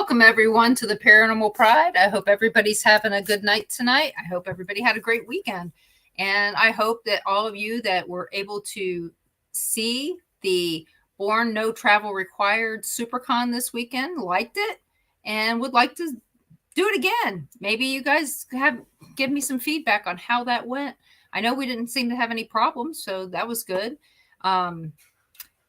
Welcome, everyone, to the Paranormal Pride. I hope everybody's having a good night tonight. I hope everybody had a great weekend. And I hope that all of you that were able to see the Born No Travel Required SuperCon this weekend liked it and would like to do it again. Maybe you guys give me some feedback on how that went. I know we didn't seem to have any problems, so that was good.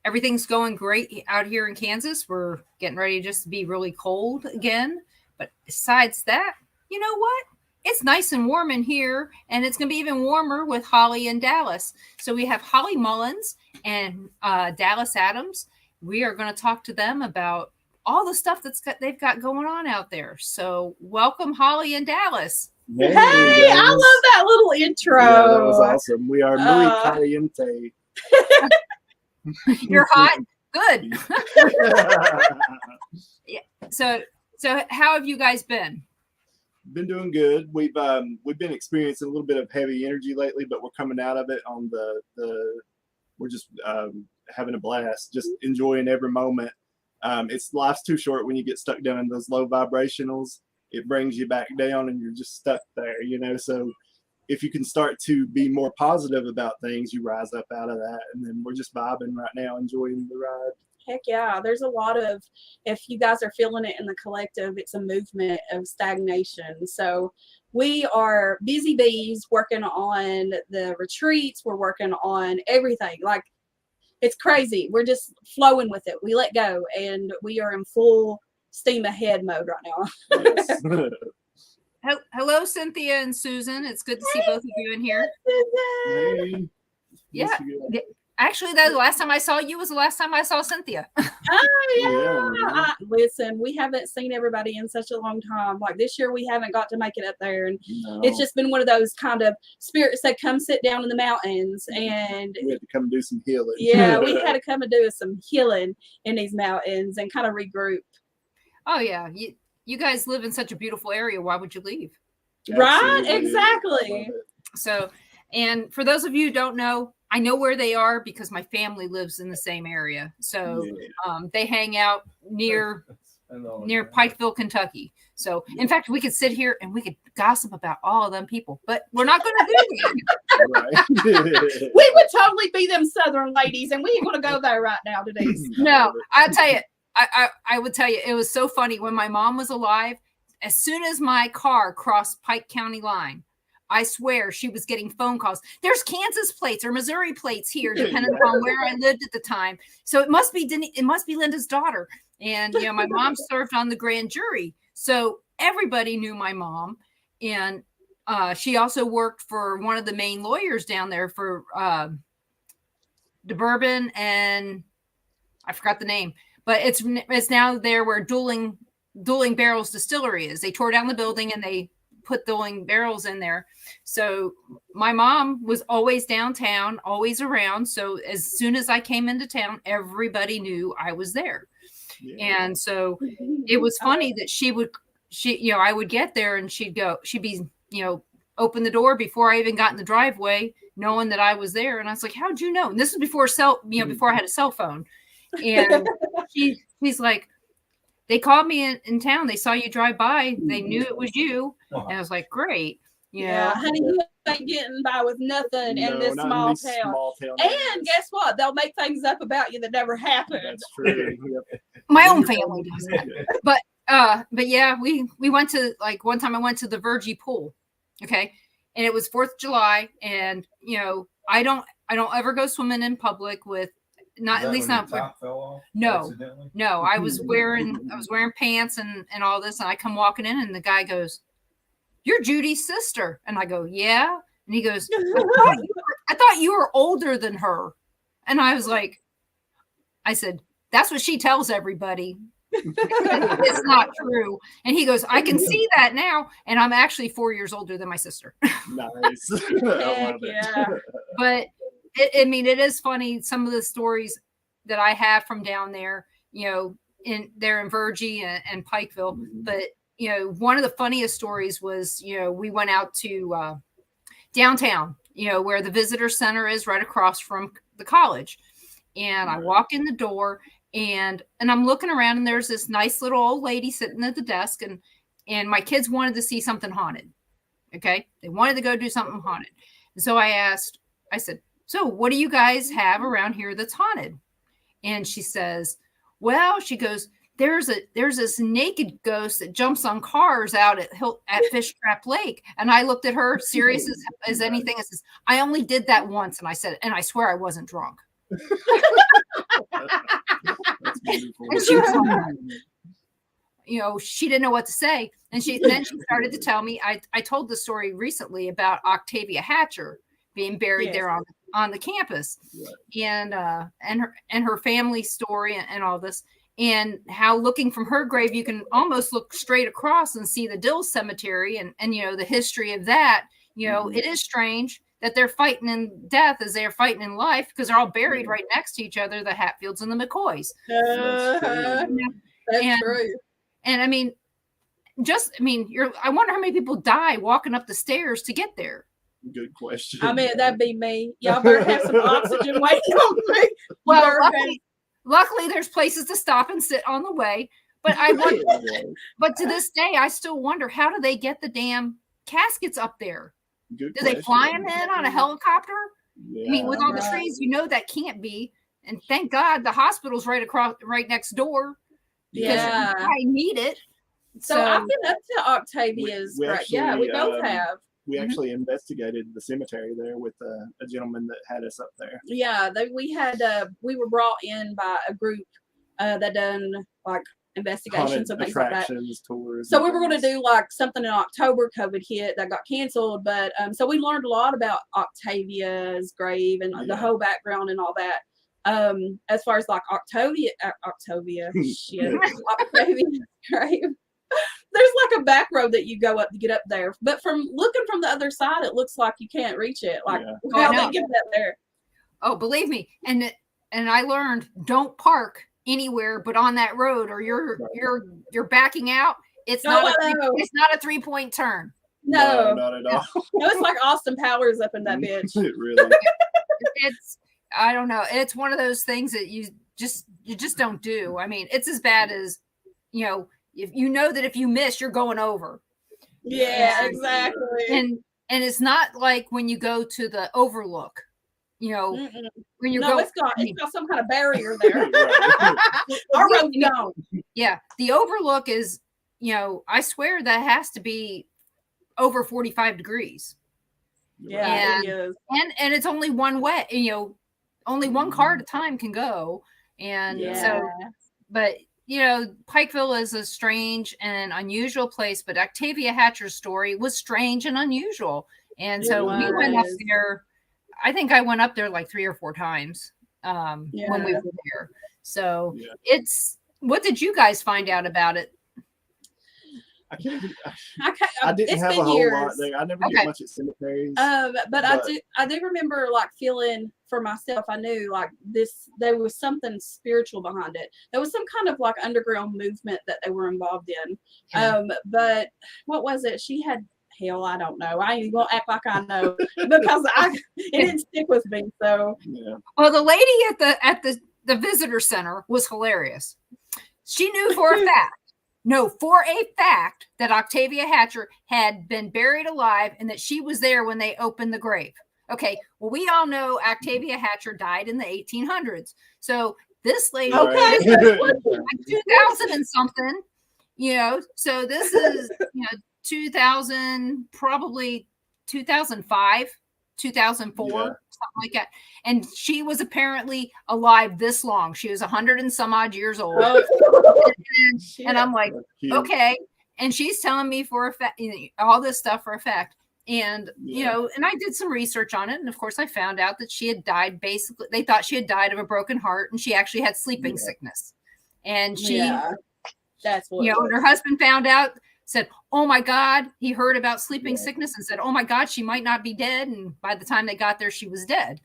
Everything's going great out here in Kansas. We're getting ready just to be really cold again. But besides that, you know what? It's nice and warm in here, and it's going to be even warmer with Holly in Dallas. So we have Holly Mullins and Dallas Adams. We are going to talk to them about all the stuff they've got going on out there. So welcome, Holly and Dallas. Hey, I love that little intro. Yeah, that was awesome. We are muy caliente. You're hot. Good. Yeah. So how have you guys been? Been doing good. We've been experiencing a little bit of heavy energy lately, but we're coming out of it on we're just having a blast, just enjoying every moment. Life's too short when you get stuck down in those low vibrationals. It brings you back down and you're just stuck there, so if you can start to be more positive about things, you rise up out of that. And then we're just vibing right now, enjoying the ride. Heck yeah. There's a lot of, if you guys are feeling it in the collective, it's a movement of stagnation. So we are busy bees working on the retreats. We're working on everything. Like, it's crazy. We're just flowing with it. We let go and we are in full steam ahead mode right now. Hello, Cynthia and Susan. It's good to see both of you in here. Hey. Yeah. Actually, the last time I saw you was the last time I saw Cynthia. Oh, yeah. Listen, we haven't seen everybody in such a long time. Like this year, we haven't got to make it up there. And It's just been one of those kind of spirits that come sit down in the mountains. And we had to come do some healing. Yeah, we had to come and do some healing in these mountains and kind of regroup. Oh, yeah. You guys live in such a beautiful area. Why would you leave? Right? Exactly. So, and for those of you who don't know, I know where they are because my family lives in the same area. So they hang out near Pikeville, Kentucky. So in fact, we could sit here and we could gossip about all of them people, but we're not going to do that. We would totally be them Southern ladies, and we ain't going to go there right now today. No, I'll tell you. I would tell you, it was so funny when my mom was alive. As soon as my car crossed Pike County line, I swear she was getting phone calls. There's Kansas plates or Missouri plates here, depending on where I lived at the time. So it must be Linda's daughter. And my mom served on the grand jury, so everybody knew my mom. And she also worked for one of the main lawyers down there for the bourbon, and I forgot the name. But it's now there where Dueling Barrels Distillery is. They tore down the building and they put Dueling Barrels in there. So my mom was always downtown, always around. So as soon as I came into town, everybody knew I was there. Yeah. And so it was funny that I would get there and she'd be, open the door before I even got in the driveway, knowing that I was there. And I was like, how'd you know? And this was before before I had a cell phone. And he's like, they called me in town. They saw you drive by. They knew it was you. And I was like, great. Yeah, honey, you ain't getting by with nothing in this small town. And guess what? They'll make things up about you that never happened. That's true. My own family does that. But yeah, we went to, like, one time I went to the Virgie pool. Okay. And it was 4th of July. And, I don't ever go swimming in public with, not at least not no I was wearing pants and all this, and I come walking in and the guy goes, "You're Judy's sister." And I go, "Yeah." And he goes, I thought you were older than her. And I was like, I said, "That's what she tells everybody." It's not true. And he goes, "I can see that now, and I'm actually 4 years older than my sister." Nice. Yeah. But it is funny, some of the stories that I have from down there, in Virgie and Pikeville. But, one of the funniest stories was, we went out to downtown, where the visitor center is right across from the college. And I walk in the door And I'm looking around, and there's this nice little old lady sitting at the desk, and my kids wanted to see something haunted. Okay. They wanted to go do something haunted. And so I said, so what do you guys have around here that's haunted? And she says, well, she goes, there's this naked ghost that jumps on cars out at Fish Trap Lake. And I looked at her serious as anything. I says, I only did that once. And I said, and I swear I wasn't drunk. That's beautiful. And she was like, she didn't know what to say. And then she started to tell me, I told the story recently about Octavia Hatcher being buried there on the campus, right. and her family story and all this, and how looking from her grave, you can almost look straight across and see the Dill Cemetery and the history of that. It is strange that they're fighting in death as they're fighting in life, because they're all buried right next to each other, the Hatfields and the McCoys. That's true. And I mean, I wonder how many people die walking up the stairs to get there. Good question. I mean, that'd be me. Y'all better have some oxygen waiting on me. Well, luckily, there's places to stop and sit on the way. But I wonder, but to this day, I still wonder, how do they get the damn caskets up there? Do they fly them in on a helicopter? Yeah, I mean, with all the trees, that can't be. And thank God the hospital's right next door. Yeah, I need it. So I've been up to Octavia's. We both have. We actually investigated the cemetery there with a gentleman that had us up there. Yeah, we were brought in by a group that done like investigations and things like that. Tours. So we were going to do like something in October. COVID hit, that got canceled. But so we learned a lot about Octavia's grave and the whole background and all that. As far as like Octavia's grave. There's like a back road that you go up to get up there, but from looking from the other side, it looks like you can't reach it. Like how they get that there? Oh, believe me, and I learned, don't park anywhere but on that road, or you're backing out. It's not a 3-point turn. No, not at all. No, it's like Austin Powers up in that bitch. It really. I don't know. It's one of those things that you just don't do. I mean, it's as bad as if that if you miss, you're going over. Yeah, exactly. And it's not like when you go to the Overlook, when you go. It's got some kind of barrier there. Our road's gone. Yeah, the Overlook is, I swear that has to be over 45 degrees. Yeah, it is. And it's only one way. Only one car at a time can go, and so, but. Pikeville is a strange and unusual place, but Octavia Hatcher's story was strange and unusual. And so we went up there. I think I went up there like 3 or 4 times when we were there. So what did you guys find out about it? I didn't have a whole lot there. I never get much at cemeteries. But I do remember like feeling for myself. I knew like there was something spiritual behind it. There was some kind of like underground movement that they were involved in. Yeah. But what was it? She had I don't know. I ain't gonna act like I know because it didn't stick with me. So well, the lady at the visitor center was hilarious. She knew for a fact that Octavia Hatcher had been buried alive and that she was there when they opened the grave. Okay, well, we all know Octavia Hatcher died in the 1800s. So this lady, like 2000 and something, so this is, 2000, probably 2005, 2004, something like that. And she was apparently alive this long. She was 100 and some odd years old. And I'm like, okay. And she's telling me for a fact, all this stuff for a fact. And, and I did some research on it. And of course I found out that she had died. Basically, they thought she had died of a broken heart, and she actually had sleeping sickness. And that's what, her husband found out, said, oh my God, he heard about sleeping sickness and said, oh my God, she might not be dead. And by the time they got there, she was dead.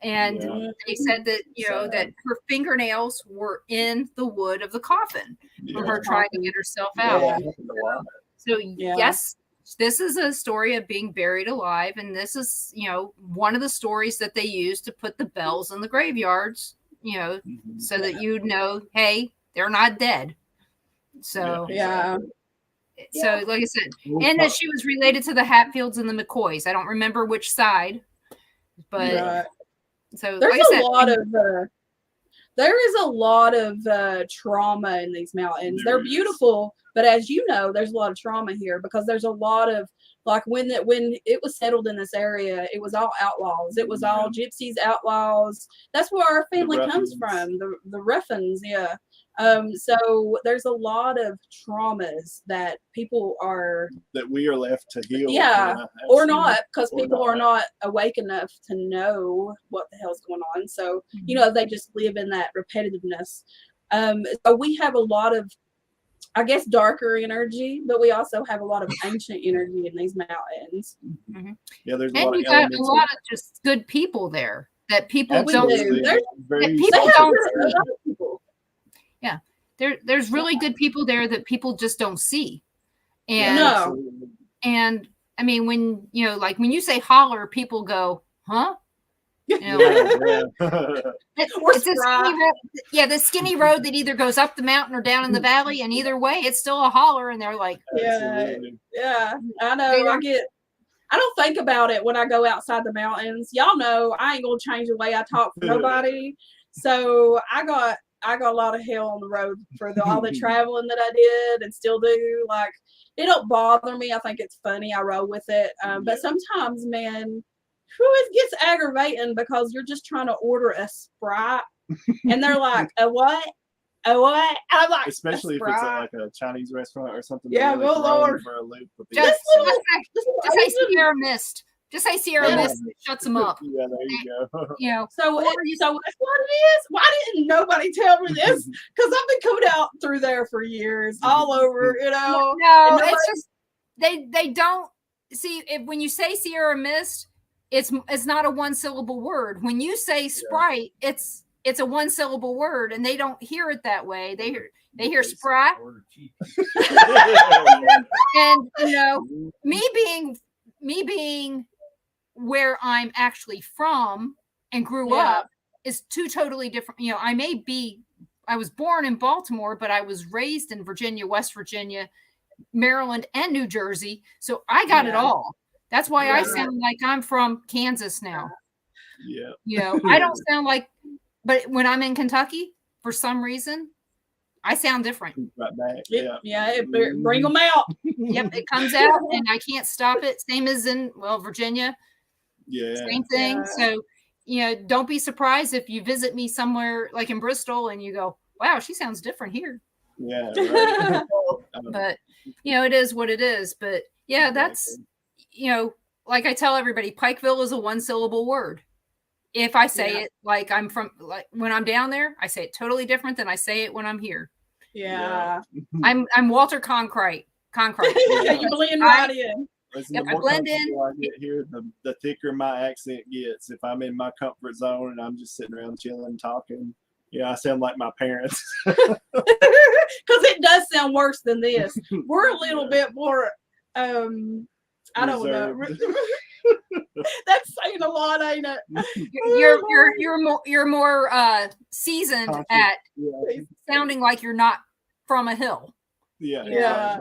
And they said that, that her fingernails were in the wood of the coffin from her trying to get herself out. So yes, this is a story of being buried alive. And this is, one of the stories that they use to put the bells in the graveyards so that you know, hey, they're not dead. So Yeah. So like I said, and that she was related to the Hatfields and the McCoys. I don't remember which side, but so there's like I said, there is a lot of trauma in these mountains. They're beautiful, but as you know, there's a lot of trauma here because there's a lot of, like, when it was settled in this area, it was all outlaws. It was all gypsies, outlaws. That's where our family comes from. The Ruffins, yeah. So there's a lot of traumas that people that we are left to heal. Yeah, or not, because people are not awake enough to know what the hell's going on. So, they just live in that repetitiveness. So we have a lot of, I guess, darker energy, but we also have a lot of ancient energy in these mountains. Mm-hmm. Yeah, there's and you got a lot of just good people there that people don't. People don't see. Yeah, there's really good people there that people just don't see. And and I mean, when like when you say holler, people go, huh? It's a skinny road, the skinny road that either goes up the mountain or down in the valley, and either way, it's still a holler. And they're like, I know. I don't think about it when I go outside the mountains. Y'all know I ain't gonna change the way I talk for nobody. So I got a lot of hell on the road for all the traveling that I did and still do. Like, it don't bother me. I think it's funny. I roll with it. But sometimes, man, it gets aggravating because you're just trying to order a Sprite and they're like, a what? A what? And I'm like, especially if it's like a Chinese restaurant or something. Yeah, really good Lord. For a loop just say Sierra Mist. Just say Sierra Mist. It shuts them up. Yeah, there you go. So that's what it is. Why didn't nobody tell me this? Because I've been coming out through there for years, all over. No, it's just they don't see it when you say Sierra Mist. It's not a one syllable word. When you say Sprite, it's a one syllable word, and they don't hear it that way. They hear Sprite. And me being where I'm actually from and grew up is two totally different. I was born in Baltimore, but I was raised in Virginia, West Virginia, Maryland, and New Jersey. So I got it all. That's why I sound like I'm from Kansas now. Yeah. I don't sound like, but when I'm in Kentucky, for some reason, I sound different. Right back. Bring them out. Yep, it comes out, and I can't stop it. Same as in Virginia. Yeah. Same thing. So, don't be surprised if you visit me somewhere like in Bristol and you go, wow, she sounds different here. Yeah. Right. But, it is what it is. But yeah, that's, like I tell everybody, Pikeville is a one syllable word. If I say it like I'm from, like when I'm down there, I say it totally different than I say it when I'm here. Yeah. I'm Walter Concrete. You blend right in. Listen, the more comfortable I get here, the thicker my accent gets. If I'm in my comfort zone and I'm just sitting around chilling, talking, I sound like my parents. Because it does sound worse than this. We're a little bit more, I don't know. That's saying a lot, ain't it? You're more seasoned at sounding like you're not from a hill. Yeah.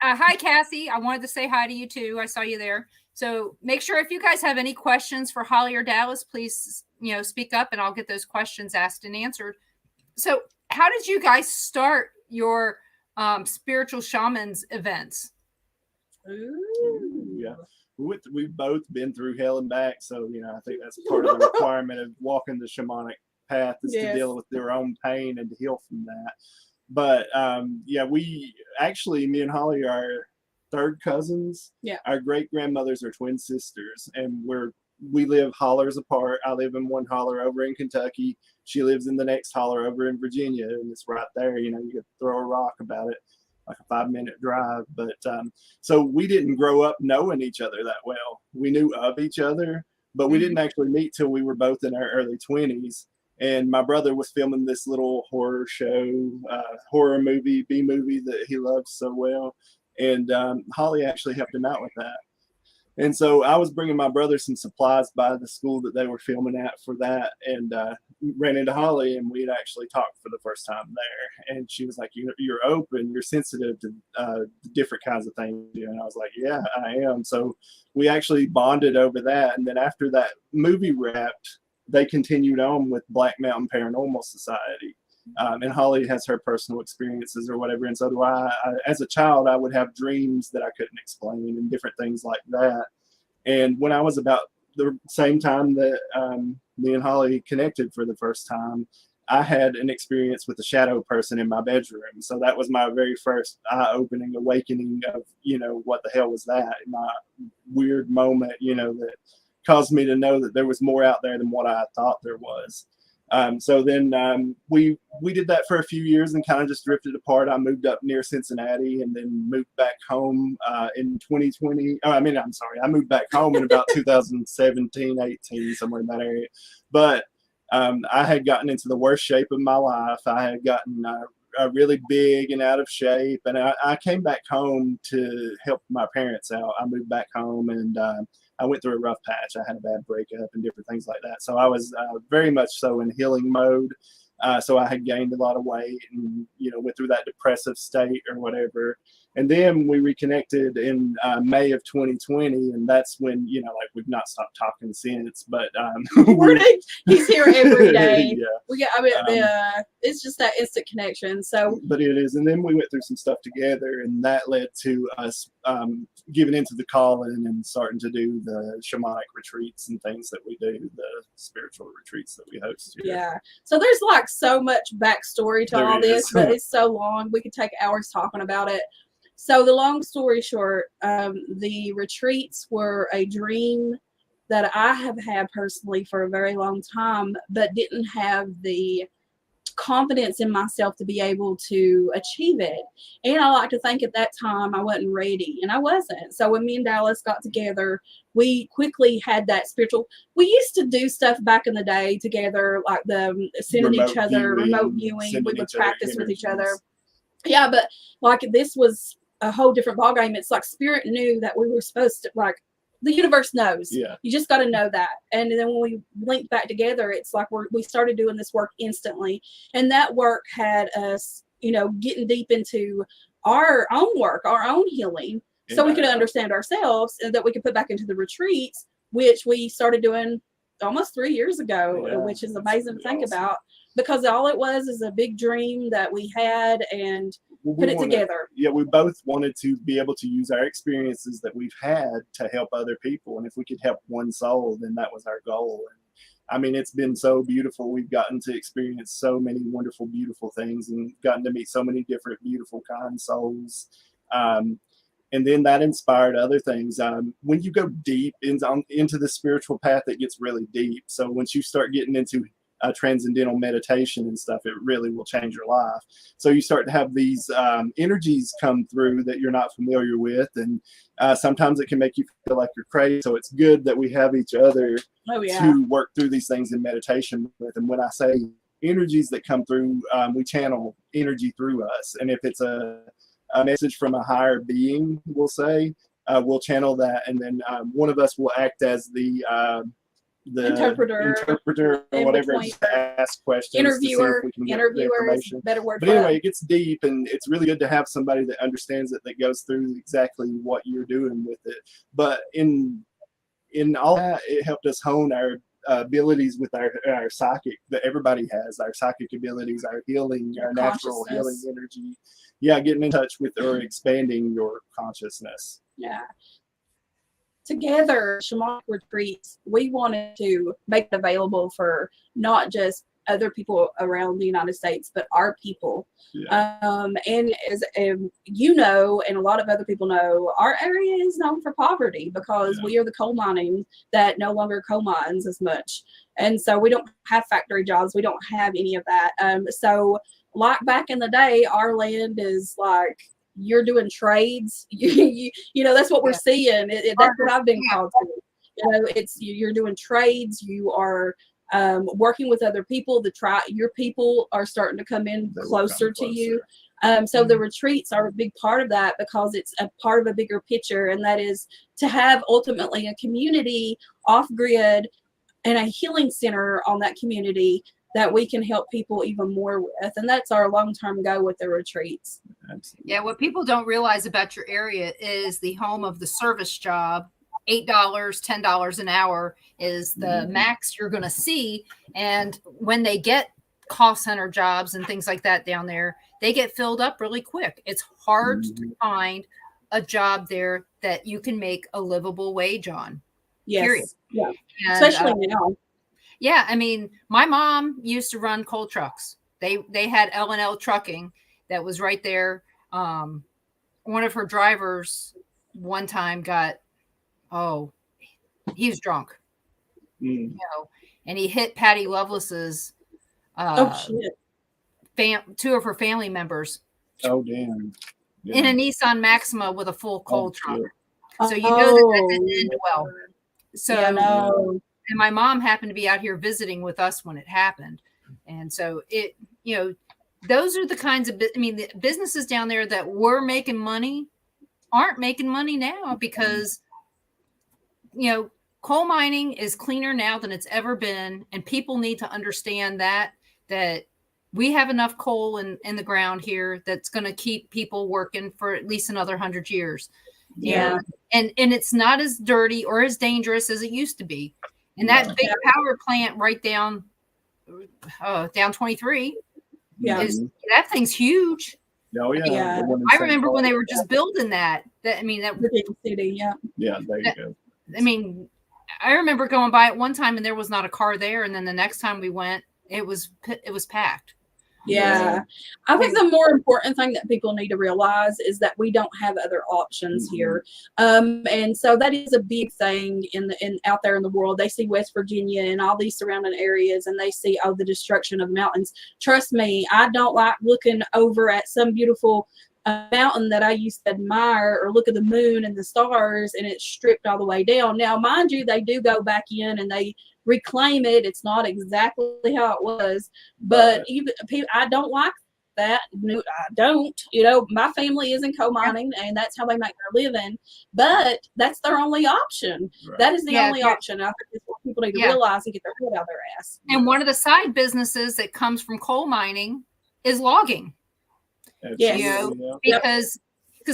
Hi, Cassie. I wanted to say hi to you too. I saw you there. So make sure if you guys have any questions for Holly or Dallas, please, speak up and I'll get those questions asked and answered. So how did you guys start your spiritual shamans events? Yeah. We've both been through hell and back. So, I think that's part of the requirement of walking the shamanic path is to deal with their own pain and to heal from that. But we actually, me and Holly are third cousins. Yeah. Our great grandmothers are twin sisters, and we live hollers apart. I live in one holler over in Kentucky. She lives in the next holler over in Virginia, and it's right there. You could throw a rock about it, like a 5-minute drive. But so we didn't grow up knowing each other that well. We knew of each other, but we didn't actually meet till we were both in our early 20s. And my brother was filming this little horror show, horror movie, B-movie that he loves so well. And Holly actually helped him out with that. And so I was bringing my brother some supplies by the school that they were filming at for that. And ran into Holly, and we had actually talked for the first time there. And she was like, "You're open, you're sensitive to different kinds of things." And I was like, "Yeah, I am." So we actually bonded over that. And then after that movie wrapped, they continued on with Black Mountain Paranormal Society. And Holly has her personal experiences or whatever. And so do I. As a child, I would have dreams that I couldn't explain and different things like that. And when I was about the same time that me and Holly connected for the first time, I had an experience with a shadow person in my bedroom. So that was my very first eye-opening awakening of, what the hell was that? My weird moment, that caused me to know that there was more out there than what I thought there was. So then we did that for a few years and kind of just drifted apart. I moved up near Cincinnati and then moved back home in 2020. I moved back home in about 2017, 18, somewhere in that area. But I had gotten into the worst shape of my life. I had gotten really big and out of shape. And I came back home to help my parents out. I moved back home and I went through a rough patch. I had a bad breakup and different things like that. So I was very much so in healing mode. So I had gained a lot of weight and, went through that depressive state or whatever. And then we reconnected in May of 2020. And that's when, we've not stopped talking since. But he's here every day. Yeah. It's just that instant connection. So, but it is. And then we went through some stuff together, and that led to us giving into the calling and starting to do the shamanic retreats and things that we do, the spiritual retreats that we host here. Yeah. So there's like so much backstory to all this, but it's so long. We could take hours talking about it. So the long story short, the retreats were a dream that I have had personally for a very long time, but didn't have the confidence in myself to be able to achieve it. And I like to think at that time I wasn't ready, and I wasn't. So when me and Dallas got together, we quickly had that spiritual. We used to do stuff back in the day together, like the sending each other remote viewing. We would practice with each other. Yeah, but like this was a whole different ballgame. It's like spirit knew that we were supposed to, like, the universe knows. Yeah. You just got to know that. And then when we linked back together, it's like we started doing this work instantly. And that work had us, getting deep into our own work, our own healing, so we could understand ourselves and that we could put back into the retreats, which we started doing almost 3 years ago, which is amazing to think about, because all it was is a big dream that we had and put it together. Yeah, we both wanted to be able to use our experiences that we've had to help other people. And if we could help one soul, then that was our goal. And I mean, it's been so beautiful. We've gotten to experience so many wonderful, beautiful things and gotten to meet so many different, beautiful, kind souls. And then that inspired other things. When you go deep into the spiritual path, it gets really deep. So once you start getting into transcendental meditation and stuff, it really will change your life. So you start to have these energies come through that you're not familiar with, and sometimes it can make you feel like you're crazy. So it's good that we have each other to work through these things in meditation with. And when I say energies that come through, we channel energy through us. And if it's a message from a higher being, we'll say, we'll channel that, and then one of us will act as the interpreter or whatever, just ask questions, interviewer, better word. But anyway, it gets deep, and it's really good to have somebody that understands it, that goes through exactly what you're doing with it. But in all that, it helped us hone our abilities with our psychic, that everybody has, our psychic abilities, our healing, our natural healing energy. Yeah, getting in touch with or expanding your consciousness. Yeah. Together, shamanic retreats, we wanted to make it available for not just other people around the United States, but our people. Yeah. And as you know, and a lot of other people know, our area is known for poverty because we are the coal mining that no longer coal mines as much. And so we don't have factory jobs. We don't have any of that. So like back in the day, our land is like, you're doing trades, you know, that's what we're seeing. That's what I've been called to. It's you're doing trades. You are working with other people. Your people are starting to come in closer to you. So the retreats are a big part of that because it's a part of a bigger picture, and that is to have ultimately a community off grid and a healing center on that community that we can help people even more with. And that's our long-term goal with the retreats. Absolutely. Yeah, what people don't realize about your area is the home of the service job. $8, $10 an hour is the max you're going to see. And when they get call center jobs and things like that down there, they get filled up really quick. It's hard to find a job there that you can make a livable wage on. Yes. Period. Yeah. And, Especially now. yeah, I mean, my mom used to run coal trucks. They had L&L trucking that was right there. One of her drivers one time got, he was drunk, you know, and he hit Patty Lovelace's two of her family members. Oh, damn. Yeah. In a Nissan Maxima with a full coal truck. Shit. So you know that didn't end well. So, and my mom happened to be out here visiting with us when it happened. And so it, you know, those are the kinds of, I mean, the businesses down there that were making money aren't making money now because, you know, coal mining is cleaner now than it's ever been. And people need to understand that we have enough coal in the ground here that's going to keep people working for at least another 100 years. Yeah. And it's not as dirty or as dangerous as it used to be. And that big power plant right down 23 that thing's huge. Oh, yeah. I remember when they were just building that I mean, that city. Yeah. Yeah. There you go. I mean, I remember going by it one time and there was not a car there. And then the next time we went, it was packed. Yeah. I think the more important thing that people need to realize is that we don't have other options here. And so that is a big thing in out there in the world. They see West Virginia and all these surrounding areas and they see, the destruction of mountains. Trust me, I don't like looking over at some beautiful mountain that I used to admire or look at the moon and the stars and it's stripped all the way down. Now, mind you, they do go back in and they reclaim it. It's not exactly how it was, but even I don't like that. I don't, my family is in coal mining and that's how they make their living, but that's their only option. Right. That is the only option. I think that's what people need to realize and get their head out of their ass. And one of the side businesses that comes from coal mining is logging. Yes. Because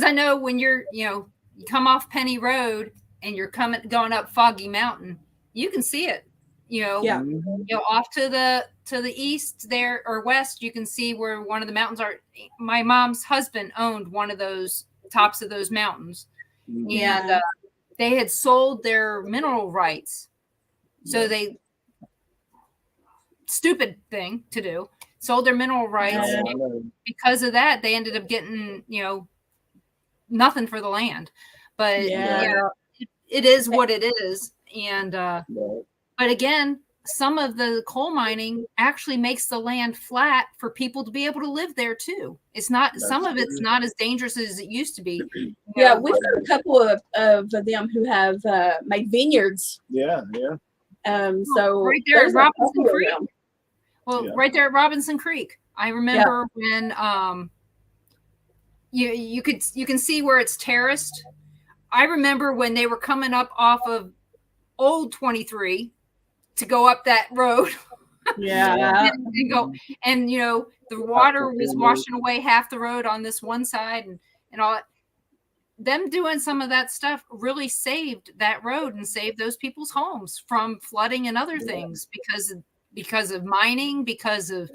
I know when you come off Penny Road and you're going up Foggy Mountain, you can see it. Off to the east there or west, you can see where one of the mountains are. My mom's husband owned one of those tops of those mountains, and they had sold their mineral rights. So they, stupid thing to do, sold their mineral rights. Because of that, they ended up getting nothing for the land. But it is what it is, and. But again, some of the coal mining actually makes the land flat for people to be able to live there too. It's not, some of it's not as dangerous as it used to be. Yeah, we've got a couple of them who have made vineyards. Yeah. So right there at Robinson Creek. Right there at Robinson Creek. I remember when you can see where it's terraced. I remember when they were coming up off of Old 23 to go up that road. and go, and the water was washing away half the road on this one side and all that. Them doing some of that stuff really saved that road and saved those people's homes from flooding and other things because of mining, because of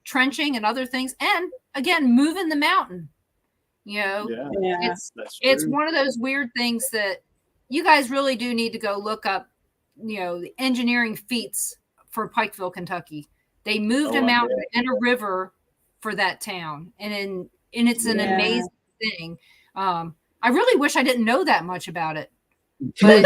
trenching and other things, and again moving the mountain. It's one of those weird things that you guys really do need to go look up, the engineering feats for Pikeville, Kentucky. They moved a mountain and a river for that town. And it's an amazing thing. I really wish I didn't know that much about it. But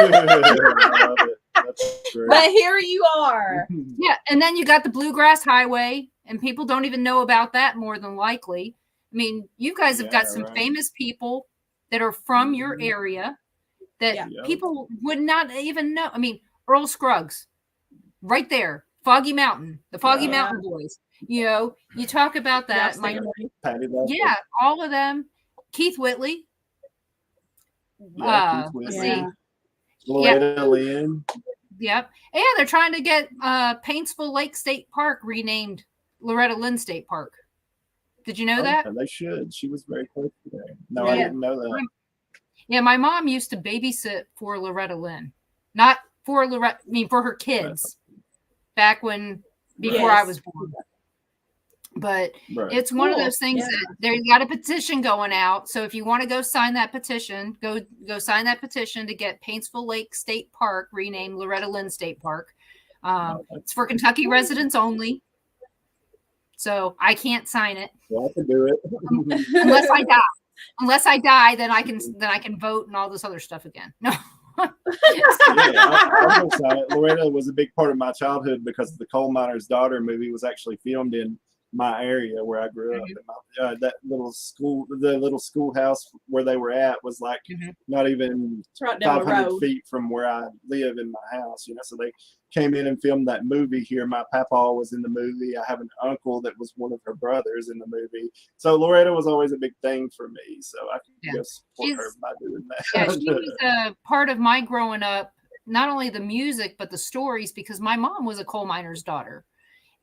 here you are. Yeah. And then you got the Bluegrass Highway, and people don't even know about that more than likely. I mean, you guys have got some famous people that are from your area that people would not even know. I mean, Earl Scruggs, right there, Foggy Mountain, the Foggy Mountain Boys. You talk about that. All of them. Keith Whitley. Lynn. Yep. Yeah, they're trying to get Paintsville Lake State Park renamed Loretta Lynn State Park. Did you know that? They should. She was very close to there. No, I didn't know that. Yeah, my mom used to babysit for Loretta Lynn. Not for Loretta, I mean for her kids. Back before I was born. But it's one of those things that they got a petition going out. So if you want to go sign that petition, go sign that petition to get Paintsville Lake State Park renamed Loretta Lynn State Park. It's for Kentucky residents only. So I can't sign it. Well, I can do it. Unless I die. Unless I die, then I can vote and all this other stuff again. No. I will sign it. Loretta was a big part of my childhood because the Coal Miner's Daughter movie was actually filmed in my area where I grew up. That little school, the little schoolhouse where they were at was like not even right down 500 feet from where I live in my house, So they came in and filmed that movie here. My papa was in the movie. I have an uncle that was one of her brothers in the movie. So Loretta was always a big thing for me. So I could just support her by doing that. Yeah, she was a part of my growing up, not only the music, but the stories, because my mom was a coal miner's daughter.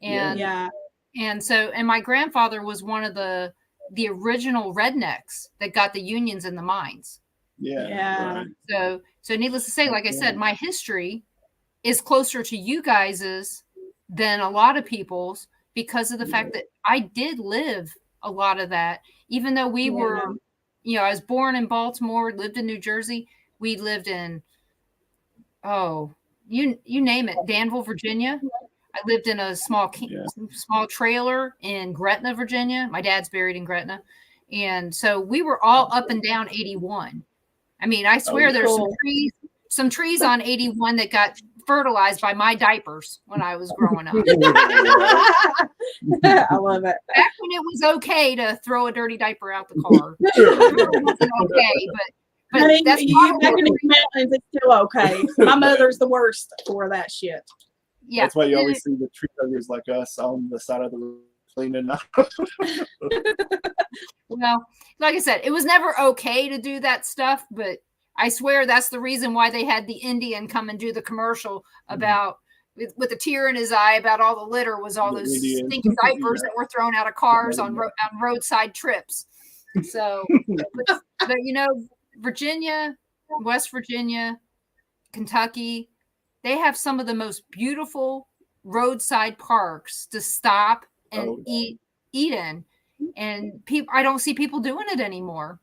And so my grandfather was one of the original rednecks that got the unions in the mines. Yeah. Right. So needless to say, like I said, my history is closer to you guys's than a lot of people's because of the fact that I did live a lot of that. Even though we were, I was born in Baltimore, lived in New Jersey. We lived in, you name it, Danville, Virginia. I lived in a small trailer in Gretna, Virginia. My dad's buried in Gretna. And so we were all up and down 81. I mean, I swear there's some trees on 81 that got fertilized by my diapers when I was growing up. I love it. Back when it was okay to throw a dirty diaper out the car. It wasn't okay, but I mean, back in the mountains, it's still okay. My mother's the worst for that shit. Yeah. That's why you always see the tree huggers like us on the side of the road cleaning up. Well, like I said, it was never okay to do that stuff, but I swear that's the reason why they had the Indian come and do the commercial about with a tear in his eye about all the litter was all those stinky diapers that were thrown out of cars on roadside trips. So, but Virginia, West Virginia, Kentucky, they have some of the most beautiful roadside parks to stop and eat in. And I don't see people doing it anymore.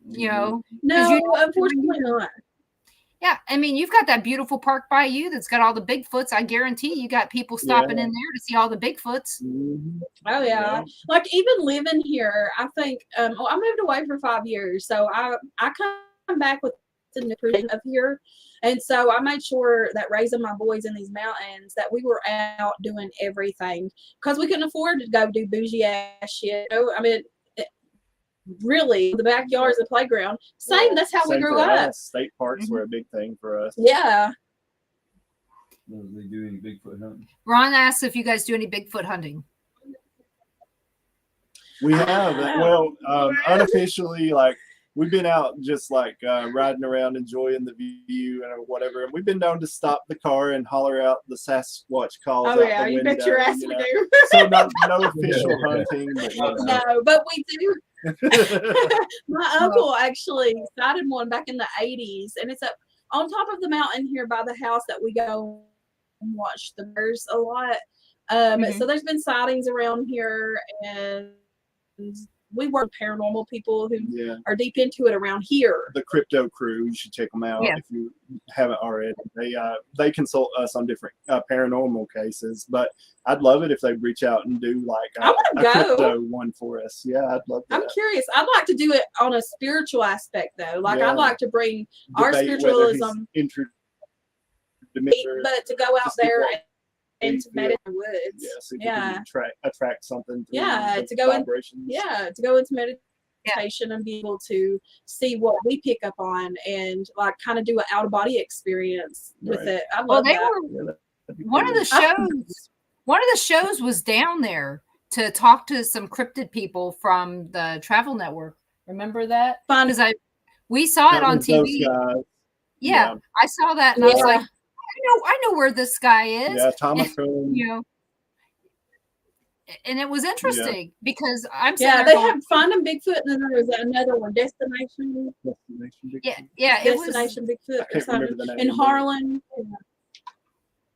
No, unfortunately not. Yeah, I mean, you've got that beautiful park by you that's got all the Bigfoots. I guarantee you got people stopping in there to see all the Bigfoots. Oh yeah, like even living here, I think I moved away for 5 years, so I come back with the new of here, and so I made sure that raising my boys in these mountains that we were out doing everything because we couldn't afford to go do bougie ass shit. I mean. Really, the backyard's the playground. That's how we grew up. State parks were a big thing for us. Yeah. Do they do any Bigfoot hunting? Ron asked if you guys do any Bigfoot hunting. We have. Well, unofficially, like we've been out just like riding around, enjoying the view and whatever. And we've been known to stop the car and holler out the Sasquatch calls. Oh yeah, you bet your ass we do. So no official hunting. But, no, but we do. My uncle actually started one back in the 80s, and it's up on top of the mountain here by the house that we go and watch the birds a lot. So there's been sightings around here, and we work with paranormal people who are deep into it around here. The crypto crew, you should check them out if you haven't already. They consult us on different paranormal cases, but I'd love it if they reach out and do like a crypto one for us. Yeah, I'd love that. I'm curious. I'd like to do it on a spiritual aspect though. Like I'd like to bring our spiritualism but to go out there and to meditate in the woods. So you can attract something. To go into meditation and be able to see what we pick up on and like kind of do an out of body experience with it. I love that. One of the shows was down there to talk to some cryptid people from the Travel Network. Remember that? Fun. Because we saw it on TV. Yeah, I saw that and I was like, I know where this guy is. Yeah, Thomas Cohen. You know, and it was interesting because I'm Yeah, sitting they there going, have Finding Bigfoot, and then there was another one, Destination it was, Destination Bigfoot I or can't remember something the name, in but- Harlan.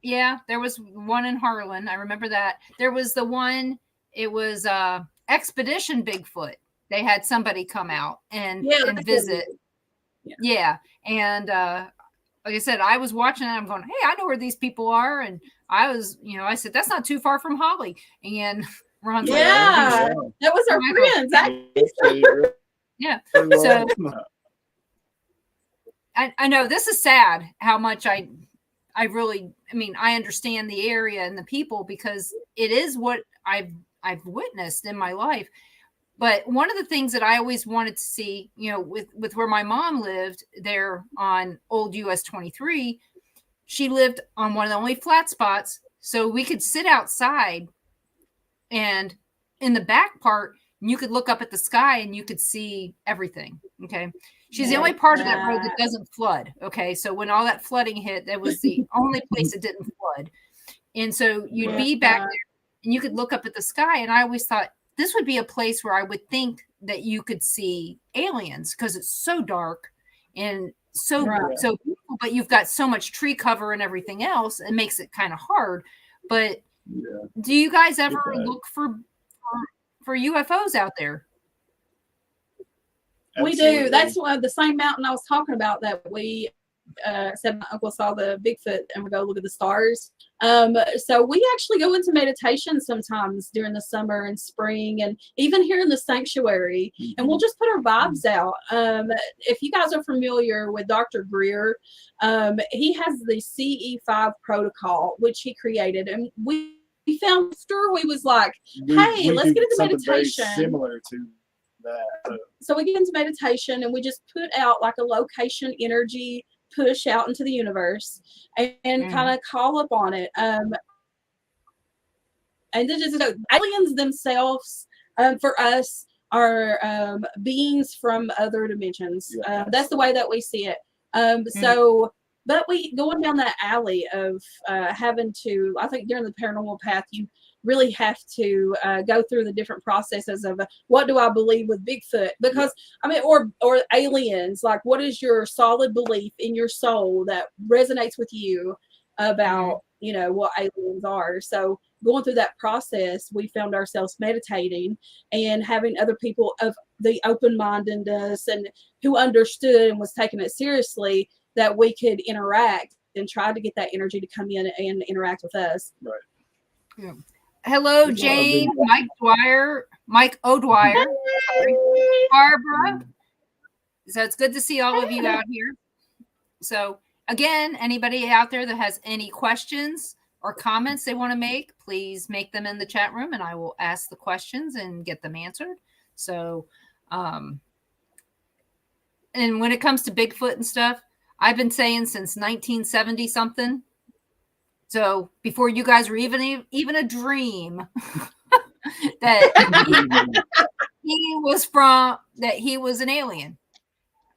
yeah, there was one in Harlan. I remember that. There was the one, it was Expedition Bigfoot. They had somebody come out and that's visit. it. Yeah. And like I said, I was watching it. I'm going, hey, I know where these people are. And I was, I said, that's not too far from Holly. And Ron's like, Yeah, that was our Michael. friends. yeah. So I know this is sad how much I understand the area and the people because it is what I've witnessed in my life. But one of the things that I always wanted to see, with where my mom lived there on old US 23, she lived on one of the only flat spots. So we could sit outside and in the back part, you could look up at the sky and you could see everything. Okay. She's the only part of that road that doesn't flood. Okay. So when all that flooding hit, that was the only place that didn't flood. And so you'd be back there and you could look up at the sky. And I always thought this would be a place where I would think that you could see aliens because it's so dark and so beautiful, but you've got so much tree cover and everything else. It makes it kind of hard. But do you guys ever look for UFOs out there? Absolutely. We do. That's one of the same mountain I was talking about that we said my uncle saw the Bigfoot and we go look at the stars. So we actually go into meditation sometimes during the summer and spring and even here in the sanctuary, and we'll just put our vibes out. If you guys are familiar with Dr. Greer, he has the CE5 protocol, which he created, and we found after we was like, hey, let's get into meditation. Very similar to that. So we get into meditation and we just put out like a location energy push out into the universe and kind of call up on it. And then just aliens themselves for us are beings from other dimensions. That's the way that we see it. So, but we going down that alley of having to, I think during the paranormal path, you really have to go through the different processes of what do I believe with Bigfoot? Because or aliens, like what is your solid belief in your soul that resonates with you about, what aliens are. So going through that process, we found ourselves meditating and having other people of the open-mindedness and who understood and was taking it seriously that we could interact and try to get that energy to come in and interact with us. Right. Yeah. Hello, Jane, Mike O'Dwyer, Barbara. So it's good to see all of you out here. So again, anybody out there that has any questions or comments they want to make, please make them in the chat room and I will ask the questions and get them answered. So, and when it comes to Bigfoot and stuff, I've been saying since 1970 something. So before you guys were even a dream that he was an alien.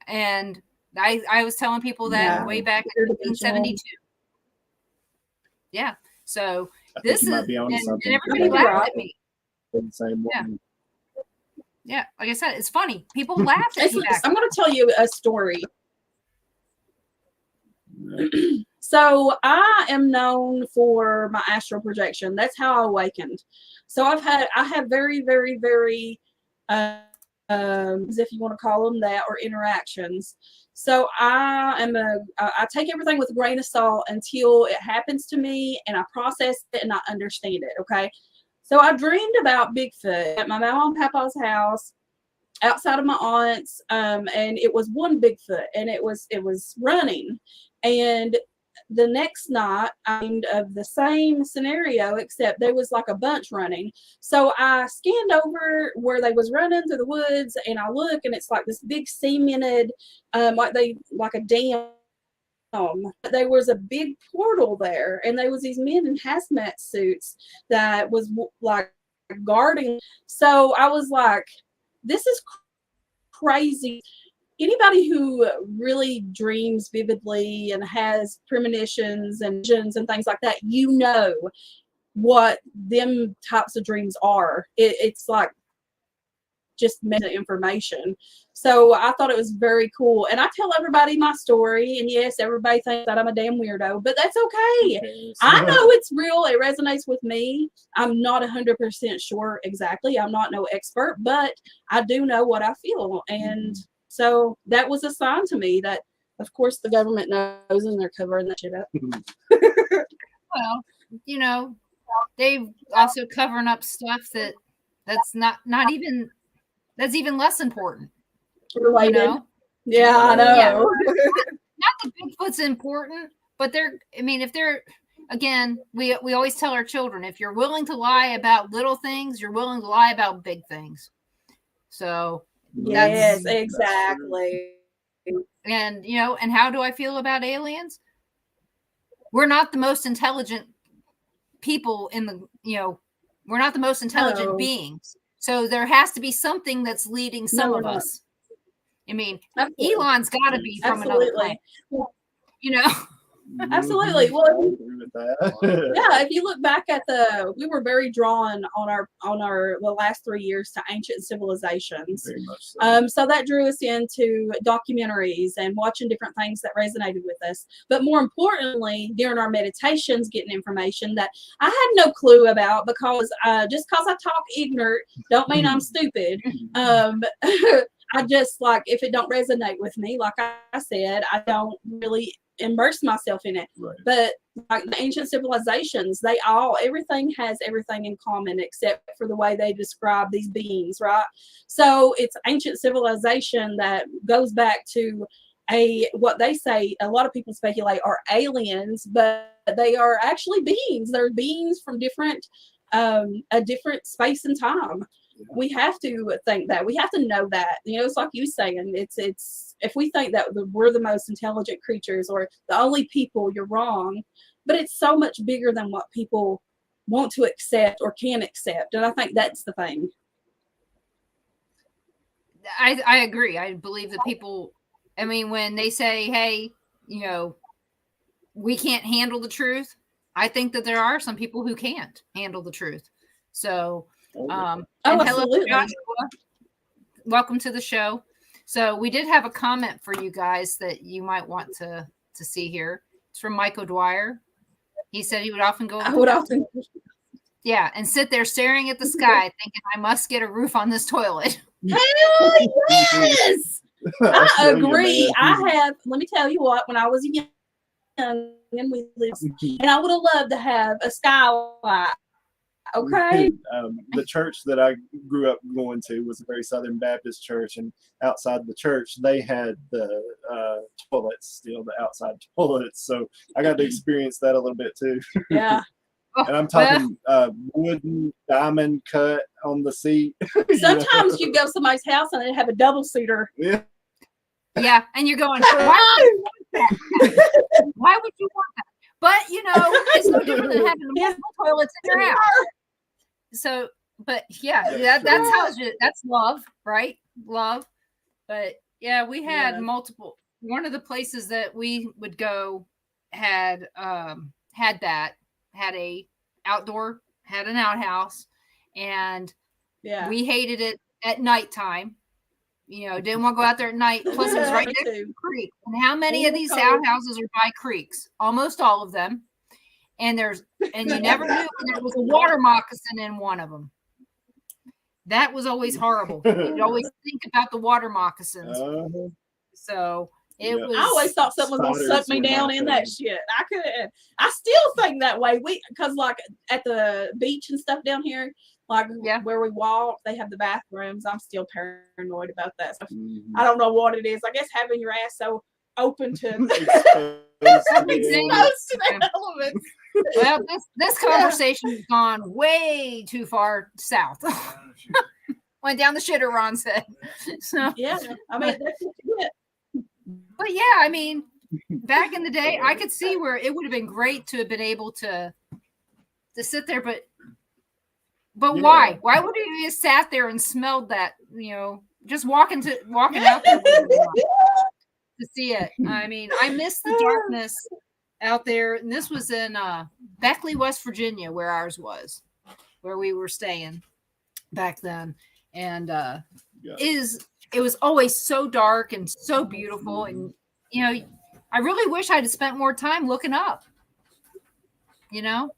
And I was telling people that way back in 1972. Yeah. So this is, and everybody laughed at me. Yeah. Like I said, it's funny. People laughed at me back. I'm going to tell you a story. So I am known for my astral projection. That's how I awakened. So I have very, very, very, if you want to call them that, or interactions. So I take everything with a grain of salt until it happens to me and I process it and I understand it. Okay. So I dreamed about Bigfoot at my mama and papa's house outside of my aunt's. And it was one Bigfoot and it was running. And the next night, I dreamed of the same scenario, except there was like a bunch running. So I scanned over where they was running through the woods, and I look, and it's like this big cemented, like a dam. There was a big portal there, and there was these men in hazmat suits that was like guarding. So I was like, "This is crazy." anybody who really dreams vividly and has premonitions and visions and things like that, you know what them types of dreams are. It's like just meta information. So I thought it was very cool. And I tell everybody my story. And yes, everybody thinks that I'm a damn weirdo, but that's okay. I know it's real. It resonates with me. I'm not 100% sure exactly. I'm not no expert, but I do know what I feel. And so that was a sign to me that, of course, the government knows and they're covering that shit up. Well, you know, they've also covering up stuff that's not even, that's even less important. Related. You know? Yeah, I know. Yeah. Not that Bigfoot's important, but if they're, again, we always tell our children, if you're willing to lie about little things, you're willing to lie about big things. So yes, exactly. And and how do I feel about aliens? We're not the most intelligent people in the, we're not the most intelligent beings. So there has to be something that's leading some of us. I mean, absolutely. Elon's got to be from another planet. Absolutely. Well, yeah. If you look back at we were very drawn on the last 3 years to ancient civilizations. Very much so. So that drew us into documentaries and watching different things that resonated with us. But more importantly, during our meditations, getting information that I had no clue about, because just because I talk ignorant don't mean I'm stupid. I just, like, if it don't resonate with me, like I said, I don't really immerse myself in it. Right. But like the ancient civilizations, everything has everything in common except for the way they describe these beings, right? So it's ancient civilization that goes back to what they say, a lot of people speculate are aliens, but they are actually beings. They're beings from a different space and time. We have to think that. We have to know that. It's like you saying, it's if we think that we're the most intelligent creatures or the only people, you're wrong. But it's so much bigger than what people want to accept or can accept. And I think that's the thing. I agree. I believe that people, when they say, hey, we can't handle the truth, I think that there are some people who can't handle the truth. So hello, Joshua. Welcome to the show. So we did have a comment for you guys that you might want to see here. It's from Mike O'Dwyer. He said he would often go and sit there staring at the sky thinking, I must get a roof on this toilet. Hell yes! I agree. Let me tell you what, when I was young and we lived, and I would have loved to have a skylight. Okay. The church that I grew up going to was a very Southern Baptist church, and outside the church they had the toilets, still the outside toilets. So I got to experience that a little bit too. Yeah. And I'm talking wooden diamond cut on the seat. Sometimes you go to somebody's house and they have a double seater. Yeah. Yeah, and you're going, why would you want that? But it's no different than having multiple toilets in your house. So, but that's love, right? Love. But yeah, we had multiple. One of the places that we would go had an outhouse, and we hated it at nighttime. Didn't want to go out there at night. Plus, it was right next to the creek. And how many of these outhouses are by creeks? Almost all of them. And you never knew there was a water moccasin in one of them. That was always horrible. You'd always think about the water moccasins. So it was. I always thought someone was gonna suck me down in that shit. I still think that way. Because like at the beach and stuff down here, like where we walk, they have the bathrooms. I'm still paranoid about that stuff. Mm-hmm. I don't know what it is. I guess having your ass so open to the elements. Well, this conversation has gone way too far south. Went down the shitter, Ron said. So yeah, that's what you get. But yeah, back in the day, I could see where it would have been great to have been able to sit there, but why? Why would you have sat there and smelled that, just walking out there to see it. I mean, I miss the darkness out there. And this was in Beckley, West Virginia, where ours was, where we were staying back then. And it was always so dark and so beautiful. And, you know, I really wish I'd have spent more time looking up, you know,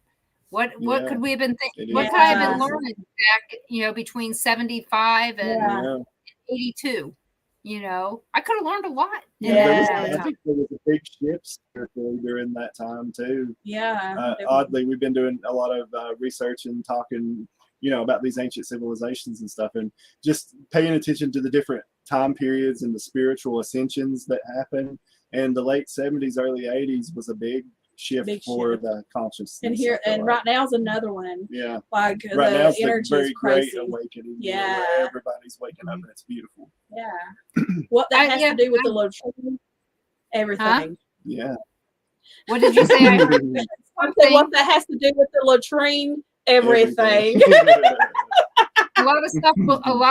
what could we have been thinking? What could I have been learning back, you know, between 75 and 82? You know, I could have learned a lot. I think there was a big shift spiritually during that time too. Yeah. Oddly, we've been doing a lot of research and talking, you know, about these ancient civilizations and stuff, and just paying attention to the different time periods and the spiritual ascensions that happened. And the late 70s, early 80s was a big shift for the consciousness. And here, and right now is another one. Yeah. Like right now, the energy very is crazy. great awakening. Yeah. Where everybody's waking up and it's beautiful. Yeah. What that has to do with the latrine, everything. Huh? Yeah. What did you say? What that has to do with the latrine, everything. A lot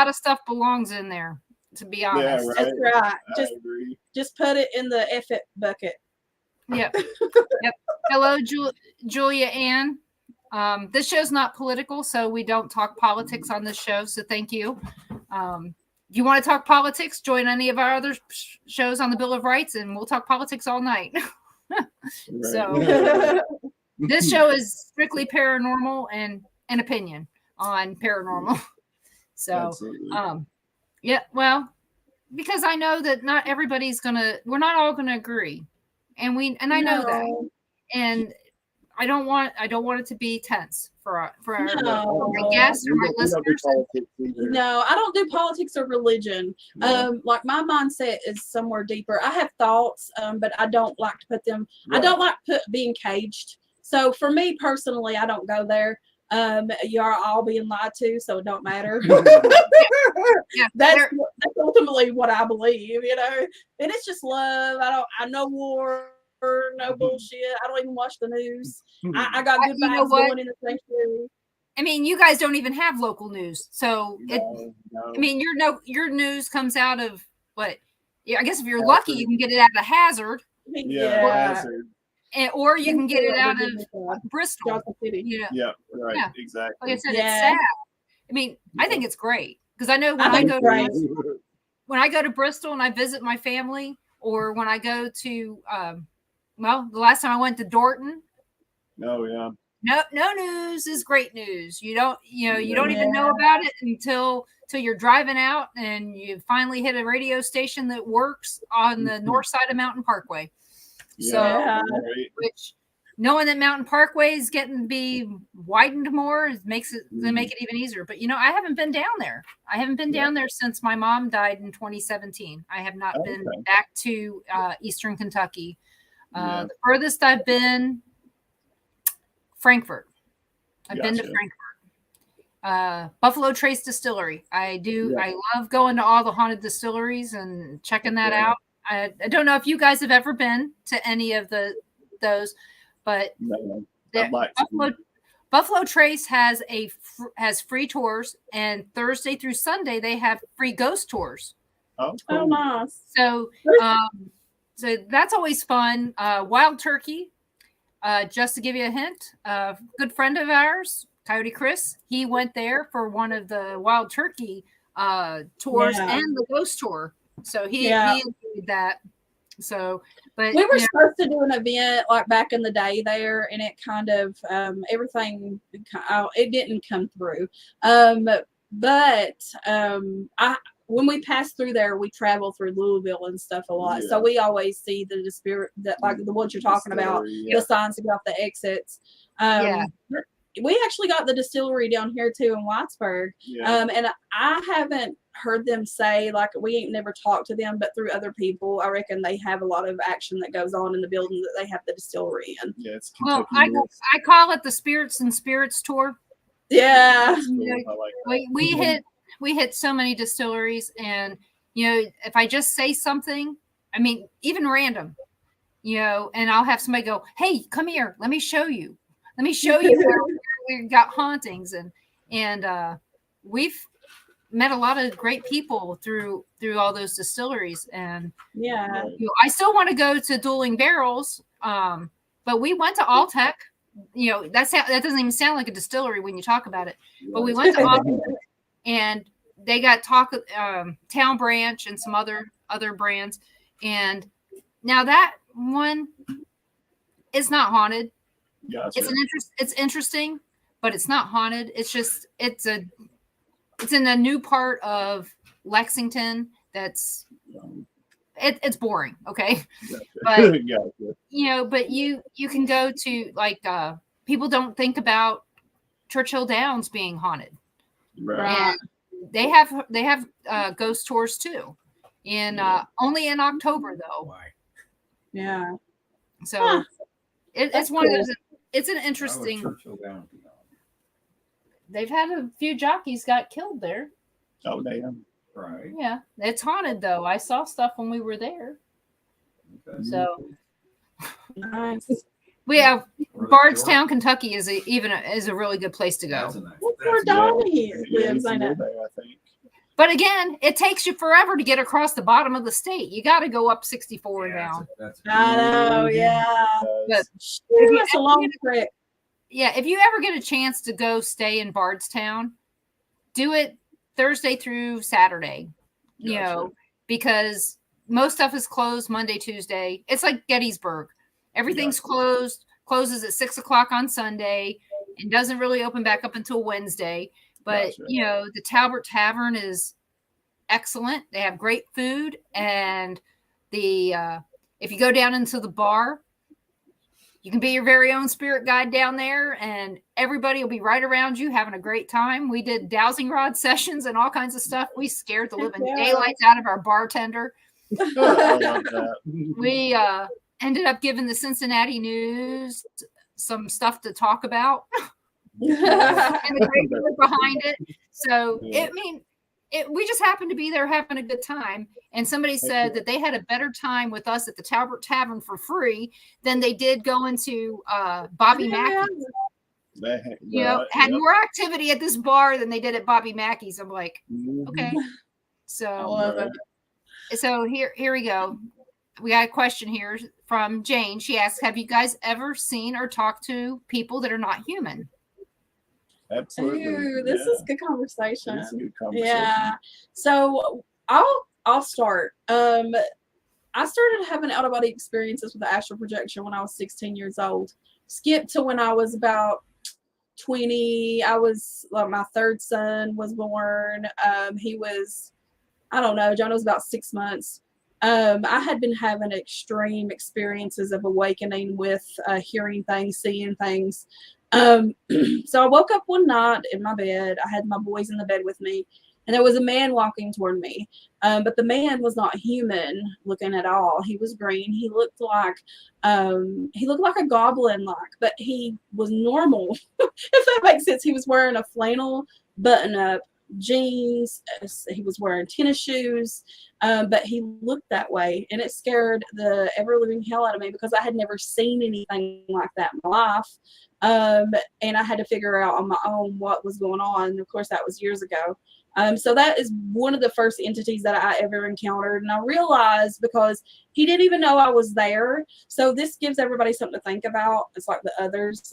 of stuff belongs in there, to be honest. Yeah, That's right. I Just put it in the F-it bucket. Yep. Hello, Julia Ann. This show's not political, so we don't talk politics on this show. So thank you. If you want to talk politics, join any of our other shows on the Bill of Rights, and we'll talk politics all night. So this show is strictly paranormal and an opinion on paranormal. So, yeah, well, because I know that not everybody's we're not all gonna agree. And I know that, and I don't want it to be tense for my guests or my listeners. No, I don't do politics or religion. Like my mindset is somewhere deeper. I have thoughts, but I don't like to put them. I don't like being caged. So for me personally, I don't go there. You're all being lied to, so it don't matter. That's ultimately what I believe, you know. And it's just love. I know war, no bullshit. I don't even watch the news. I got good vibes going in the sanctuary. I mean, you guys don't even have local news, so no. I mean, your news comes out of what? Yeah, I guess if you're lucky, you can get it out of Hazard. Hazard. Or you can get it out of Bristol. You know? Yeah, right. Yeah. Exactly. Like I said, it's sad. I mean, I think it's great because I know when I go to Bristol and I visit my family, or when I go to, the last time I went to Dorton. Oh yeah. No news is great news. You don't even know about it until you're driving out and you finally hit a radio station that works on the north side of Mountain Parkway. Which knowing that Mountain Parkway is getting to be widened more makes it make it even easier. But I haven't been down there. I haven't been down there since my mom died in 2017. I have not been back to Eastern Kentucky. The furthest I've been, Frankfort. I've been to Frankfort. Buffalo Trace Distillery. I love going to all the haunted distilleries and checking that out. I don't know if you guys have ever been to any of those, but Buffalo Trace has free tours, and Thursday through Sunday they have free ghost tours. Oh, cool. Nice. So that's always fun. Wild Turkey, just to give you a hint, a good friend of ours, Coyote Chris, he went there for one of the Wild Turkey tours and the ghost tour. So he enjoyed that. So, but we were supposed to do an event like back in the day there, and it kind of everything it didn't come through. When we pass through there, we travel through Louisville and stuff a lot. So we always see the spirit that like the ones you're talking about, the signs to go off the exits. We actually got the distillery down here too in Whitesburg. And I haven't heard them say, like, we ain't never talked to them, but through other people, I reckon they have a lot of action that goes on in the building that they have the distillery in. It's I call it the Spirits and Spirits tour. Yeah. We hit so many distilleries, and if I just say something, I mean, even random, and I'll have somebody go, "Hey, come here, let me show you where we got hauntings," and we've met a lot of great people through all those distilleries, and Yeah. I still want to go to Dueling Barrels, but we went to Alltech. That doesn't even sound like a distillery when you talk about it, but we went to Alltech, and they got Town Branch and some other brands, and now that one is not haunted. Gotcha. It's interesting, but it's not haunted. It's just it's in a new part of Lexington that's it's boring, okay? Gotcha. But Gotcha. but you can go to, like, people don't think about Churchill Downs being haunted. Right. And they have ghost tours too, only in October though. Yeah. So it's That's one cool. of those. It's an interesting. Churchill Downs be on? They've had a few jockeys got killed there. Oh, damn. Right. Yeah, it's haunted though. I saw stuff when we were there. Okay. So Nice. we have Really Bardstown, Kentucky is a really good place to That's go. a nice. That's that's where a- Donnie Yeah, lives, I know. there, I think. But again, it takes you forever to get across the bottom of the state. You got to go up 64 yeah, down. that's I know, yeah. But Shoot, that's a long trip. yeah, if you ever get a chance to go stay in Bardstown, do it Thursday through Saturday. Gotcha. Because most stuff is closed Monday, Tuesday. It's like Gettysburg. Everything's closes at 6:00 on Sunday, and doesn't really open back up until Wednesday. But Gotcha. the Talbot Tavern is excellent. They have great food, and if you go down into the bar, you can be your very own spirit guide down there, and everybody will be right around you having a great time. We did dowsing rod sessions and all kinds of stuff. We scared the living daylights out of our bartender. I love that. We ended up giving the Cincinnati News some stuff to talk about and the great word behind it. So we just happened to be there having a good time. And somebody said that they had a better time with us at the Talbot Tavern for free than they did going to Bobby Mackey's. Had more activity at this bar than they did at Bobby Mackey's. I'm like, okay. So here we go. We got a question here from Jane. She asks, have you guys ever seen or talked to people that are not human? Absolutely. Ooh, this is good conversation. It's a good conversation. Yeah. So I'll start. I started having out of body experiences with the astral projection when I was 16 years old. Skip to when I was about 20. I was my third son was born. He was, I don't know, John was about 6 months. I had been having extreme experiences of awakening with hearing things, seeing things. So I woke up one night in my bed. I had my boys in the bed with me, and there was a man walking toward me. But the man was not human looking at all. He was green. He looked like a goblin, but he was normal, if that makes sense. He was wearing a flannel button-up jeans. He was wearing tennis shoes, but he looked that way, and it scared the ever-living hell out of me because I had never seen anything like that in my life. And I had to figure out on my own what was going on. And of course, that was years ago. So that is one of the first entities that I ever encountered. And I realized because he didn't even know I was there. So this gives everybody something to think about. It's like the others.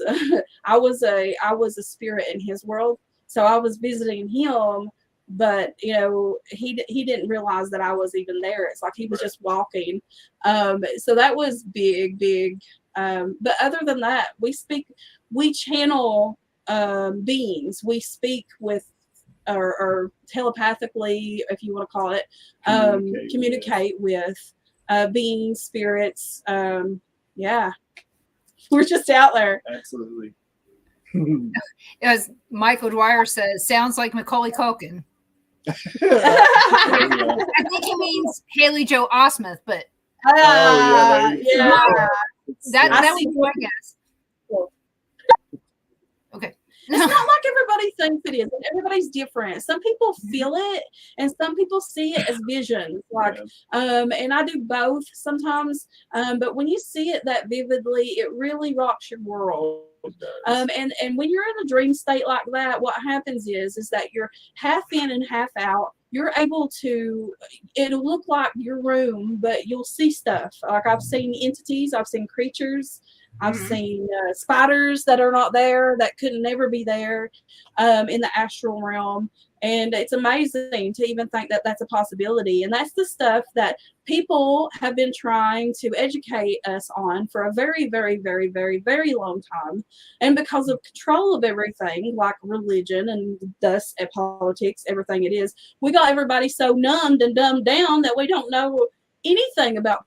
I was a spirit in his world. So I was visiting him, but he didn't realize that I was even there. It's like he was just walking. So that was big. But other than that, we channel beings. We speak with or telepathically, if you want to call it, communicate with beings, spirits. Yeah, we're just out there. Absolutely. As Michael Dwyer says, sounds like Macaulay Culkin. Yeah. I think he means Haley Joe Osment, but Oh, yeah. that was my guess. Okay. It's not like everybody thinks it is. Everybody's different. Some people feel it, and some people see it as visions. And I do both sometimes. But when you see it that vividly, it really rocks your world. It does. And when you're in a dream state like that, what happens is that you're half in and half out. You're able to, it'll look like your room, but you'll see stuff. Like I've seen entities, I've seen creatures, I've seen spiders that are not there, that could never be there in the astral realm. And it's amazing to even think that that's a possibility. And that's the stuff that people have been trying to educate us on for a very, very, very, very, very long time. And because of control of everything, like religion and thus politics, everything it is, we got everybody so numbed and dumbed down that we don't know anything about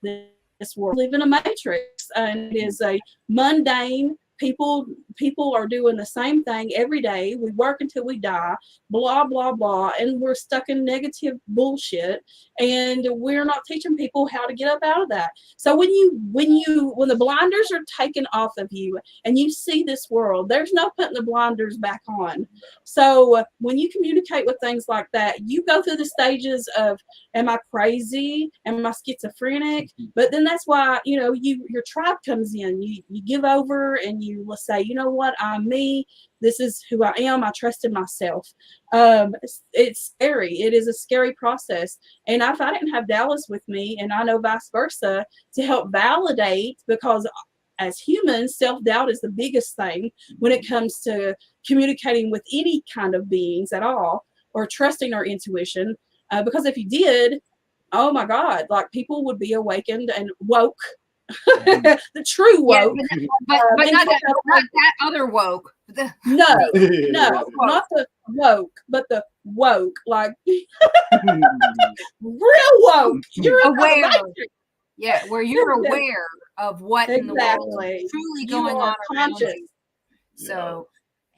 this world. We live in a matrix, and it is a mundane. People are doing the same thing every day. We work until we die, blah, blah, blah, and we're stuck in negative bullshit, and we're not teaching people how to get up out of that. So when the blinders are taken off of you and you see this world, there's no putting the blinders back on. So when you communicate with things like that, you go through the stages of, am I crazy? Am I schizophrenic? But then that's why, your tribe comes in. You give over and you will say, you know what, I'm me. This is who I am. I trust in myself. It's scary. It is a scary process. And if I didn't have Dallas with me, and I know vice versa, to help validate, because as humans, self-doubt is the biggest thing when it comes to communicating with any kind of beings at all, or trusting our intuition. Because if you did, oh my God, like people would be awakened and woke. The true woke. Yeah, but not that other woke. No, not the woke, but the woke, like real woke. You're aware. Yeah, where you're aware of what in the world is truly going on around you. So,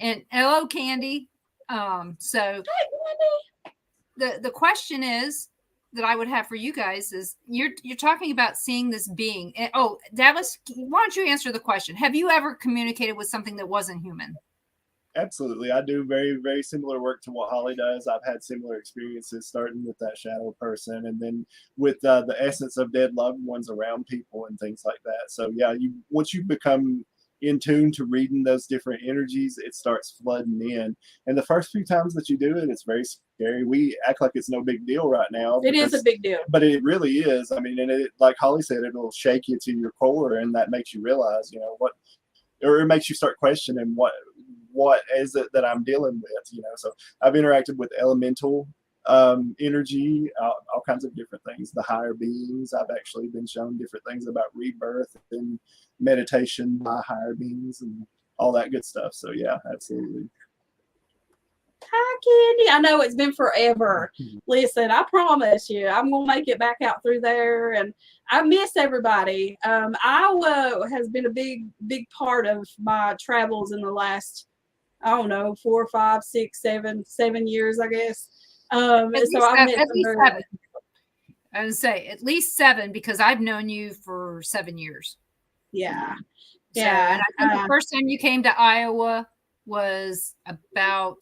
and hello, Candy. So the question is that I would have for you guys is you're talking about seeing this being. Oh, Dallas, why don't you answer the question? Have you ever communicated with something that wasn't human? Absolutely. I do very, very similar work to what Holly does. I've had similar experiences, starting with that shadow person and then with the essence of dead loved ones around people and things like that. So yeah, once you become in tune to reading those different energies, it starts flooding in. And the first few times that you do it, it's very scary. We act like it's no big deal right now. It is a big deal. But it really is. I mean, and it, like Holly said, it'll shake you to your core, and that makes you realize, or it makes you start questioning what is it that I'm dealing with, So I've interacted with elemental energy, all kinds of different things, the higher beings. I've actually been shown different things about rebirth and meditation by higher beings and all that good stuff. So yeah, absolutely. Hi, Candy. I know it's been forever. Listen, I promise you, I'm going to make it back out through there. And I miss everybody. Iowa has been a big part of my travels in the last, 4, 5, 6, 7 years, I guess. So I met at least 7. I would say at least 7, because I've known you for 7 years. Yeah. So, and I think the first time you came to Iowa was about,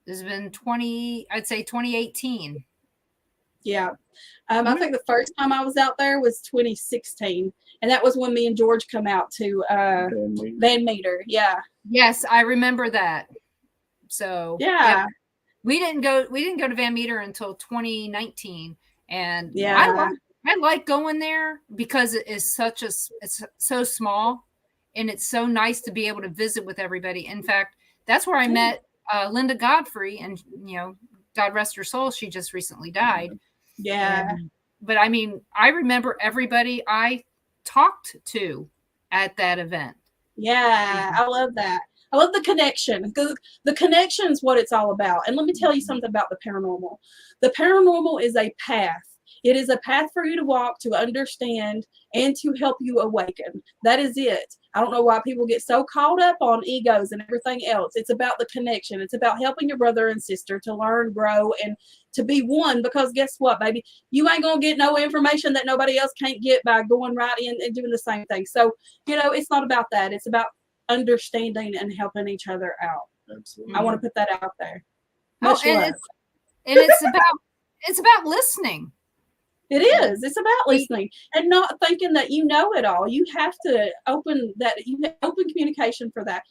there's been 2018. Yeah. I think the first time I was out there was 2016. And that was when me and George come out to Van Meter. Yeah. Yes, I remember that. So yeah. We didn't go to Van Meter until 2019. And yeah, I like going there because it is it's so small, and it's so nice to be able to visit with everybody. In fact, that's where I met Linda Godfrey, and God rest her soul, she just recently died. Yeah. But I mean, I remember everybody I talked to at that event. Yeah, I love that. I love the connection. The connection is what it's all about. And let me tell you something about the paranormal. The paranormal is a path. It is a path for you to walk, to understand, and to help you awaken. That is it. I don't know why people get so caught up on egos and everything else. It's about the connection. It's about helping your brother and sister to learn, grow, and to be one. Because guess what, baby? You ain't going to get no information that nobody else can't get by going right in and doing the same thing. So, it's not about that. It's about understanding and helping each other out. Absolutely. I want to put that out there. It's about listening. It is. It's about listening and not thinking that you know it all. You have to open communication for that.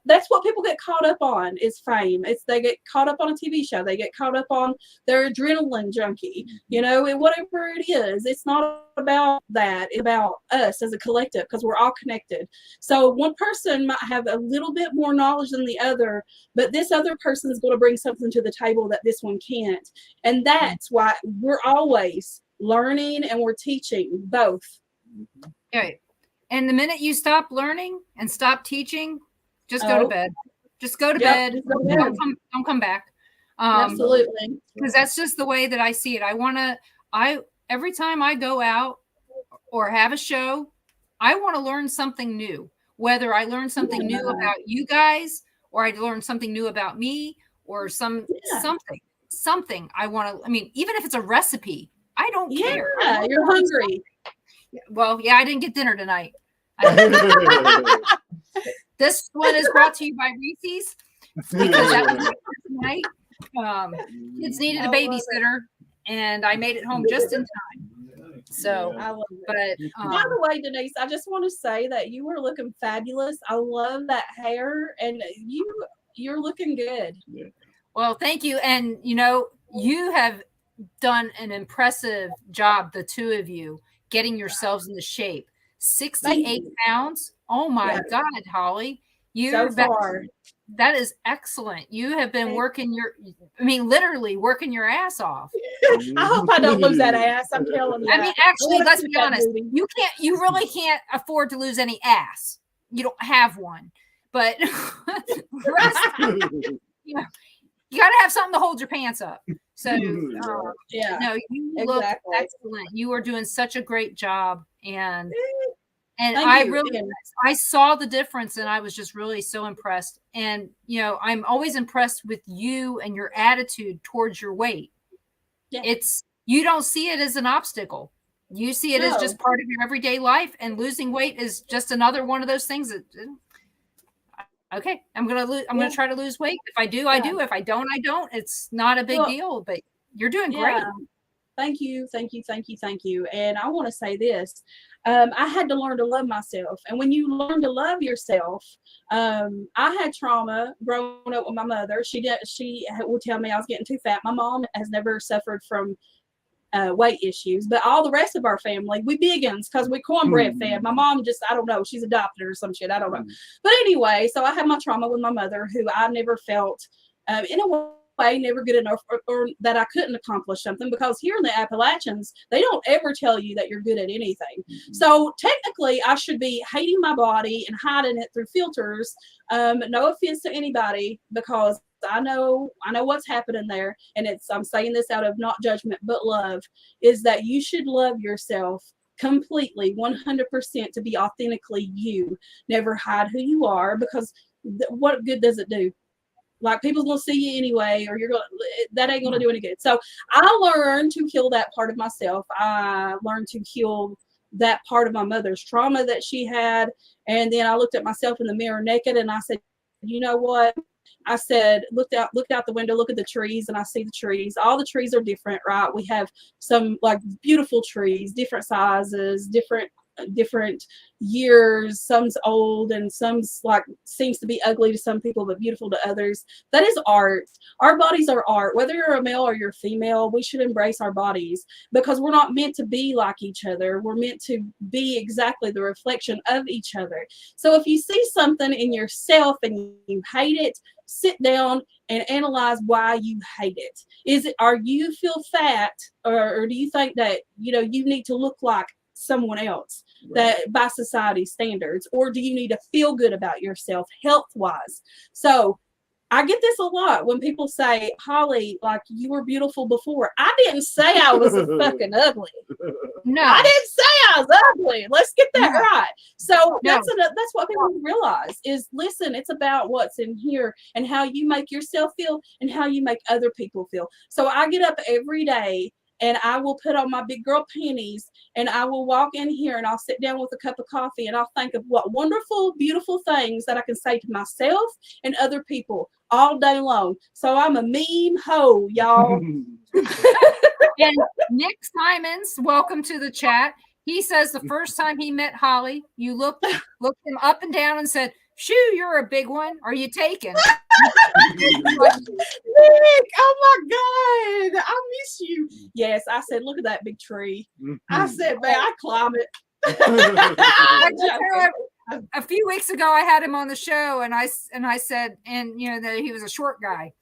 That's what people get caught up on is fame. They get caught up on a TV show. They get caught up on their adrenaline junkie, whatever it is. It's not about that. It's about us as a collective because we're all connected. So one person might have a little bit more knowledge than the other, but this other person is going to bring something to the table that this one can't. And that's why we're always learning and we're teaching both. Okay. And the minute you stop learning and stop teaching, just go to bed. Just go to bed. Don't come back. Absolutely. Because that's just the way that I see it. Every time I go out or have a show, I want to learn something new. Whether I learn something new about you guys, or I learn something new about me, or something I want to. I mean, even if it's a recipe, I don't care. Yeah, you're hungry. Well, yeah, I didn't get dinner tonight. This one is brought to you by Reese's because that was tonight. Kids needed a babysitter, and I made it home just in time. So, I love it. But by the way, Denise, I just want to say that you were looking fabulous. I love that hair, and you're looking good. Yeah. Well, thank you, and you have done an impressive job, the two of you, getting yourselves into shape. 68 pounds. Oh my God, Holly. That is excellent. You have been working literally working your ass off. I hope I don't lose that ass. I'm telling you. I mean, actually, let's be honest. You really can't afford to lose any ass. You don't have one. But the rest, you got to have something to hold your pants up. So, no, you look excellent. You are doing such a great job. And I saw the difference, and I was just really so impressed. And, I'm always impressed with you and your attitude towards your weight. Yeah. You don't see it as an obstacle. You see it as just part of your everyday life, and losing weight is just another one of those things that, okay, I'm going to try to lose weight. If I do, I do. If I don't, I don't. It's not a big deal, but you're doing great. Thank you. And I want to say this. I had to learn to love myself. And when you learn to love yourself, I had trauma growing up with my mother. She would tell me I was getting too fat. My mom has never suffered from weight issues, but all the rest of our family, we biggins because we cornbread fed. My mom just, I don't know, she's adopted or some shit. I don't know. But anyway, so I had my trauma with my mother, who I never felt in a way never good enough or that I couldn't accomplish something, because here in the Appalachians, they don't ever tell you that you're good at anything. So technically I should be hating my body and hiding it through filters. No offense to anybody, because I know what's happening there. And I'm saying this out of not judgment, but love, is that you should love yourself completely, 100%, to be authentically you. Never hide who you are, because what good does it do? Like, people's gonna see you anyway, or that ain't gonna do any good. So I learned to heal that part of myself. I learned to heal that part of my mother's trauma that she had. And then I looked at myself in the mirror naked, and I said, you know what? I said, looked out the window, look at the trees, and I see the trees. All the trees are different, right? We have some like beautiful trees, different sizes, different years. Some's old and some's like seems to be ugly to some people but beautiful to others. That is art. Our bodies are art. Whether you're a male or you're female, we should embrace our bodies, because we're not meant to be like each other. We're meant to be exactly the reflection of each other. So if you see something in yourself and you hate it, sit down and analyze why you hate it. Are you feel fat, or do you think that you need to look like someone else, that by society standards, or do you need to feel good about yourself health wise? So I get this a lot when people say, Holly, like, you were beautiful before. I didn't say I was fucking ugly. No, I didn't say I was ugly. Let's get that right. So that's what people realize is, listen, it's about what's in here and how you make yourself feel and how you make other people feel. So I get up every day and I will put on my big girl panties and I will walk in here and I'll sit down with a cup of coffee and I'll think of what wonderful, beautiful things that I can say to myself and other people all day long. So I'm a meme hoe, y'all. And Nick Simons, welcome to the chat. He says the first time he met Holly, you looked him up and down and said, "Shoo, you're a big one. Are you taken?" Nick, oh my God, I miss you. Yes, I said, look at that big tree. I said, man, I climb it. A few weeks ago, I had him on the show, and I said, and that he was a short guy.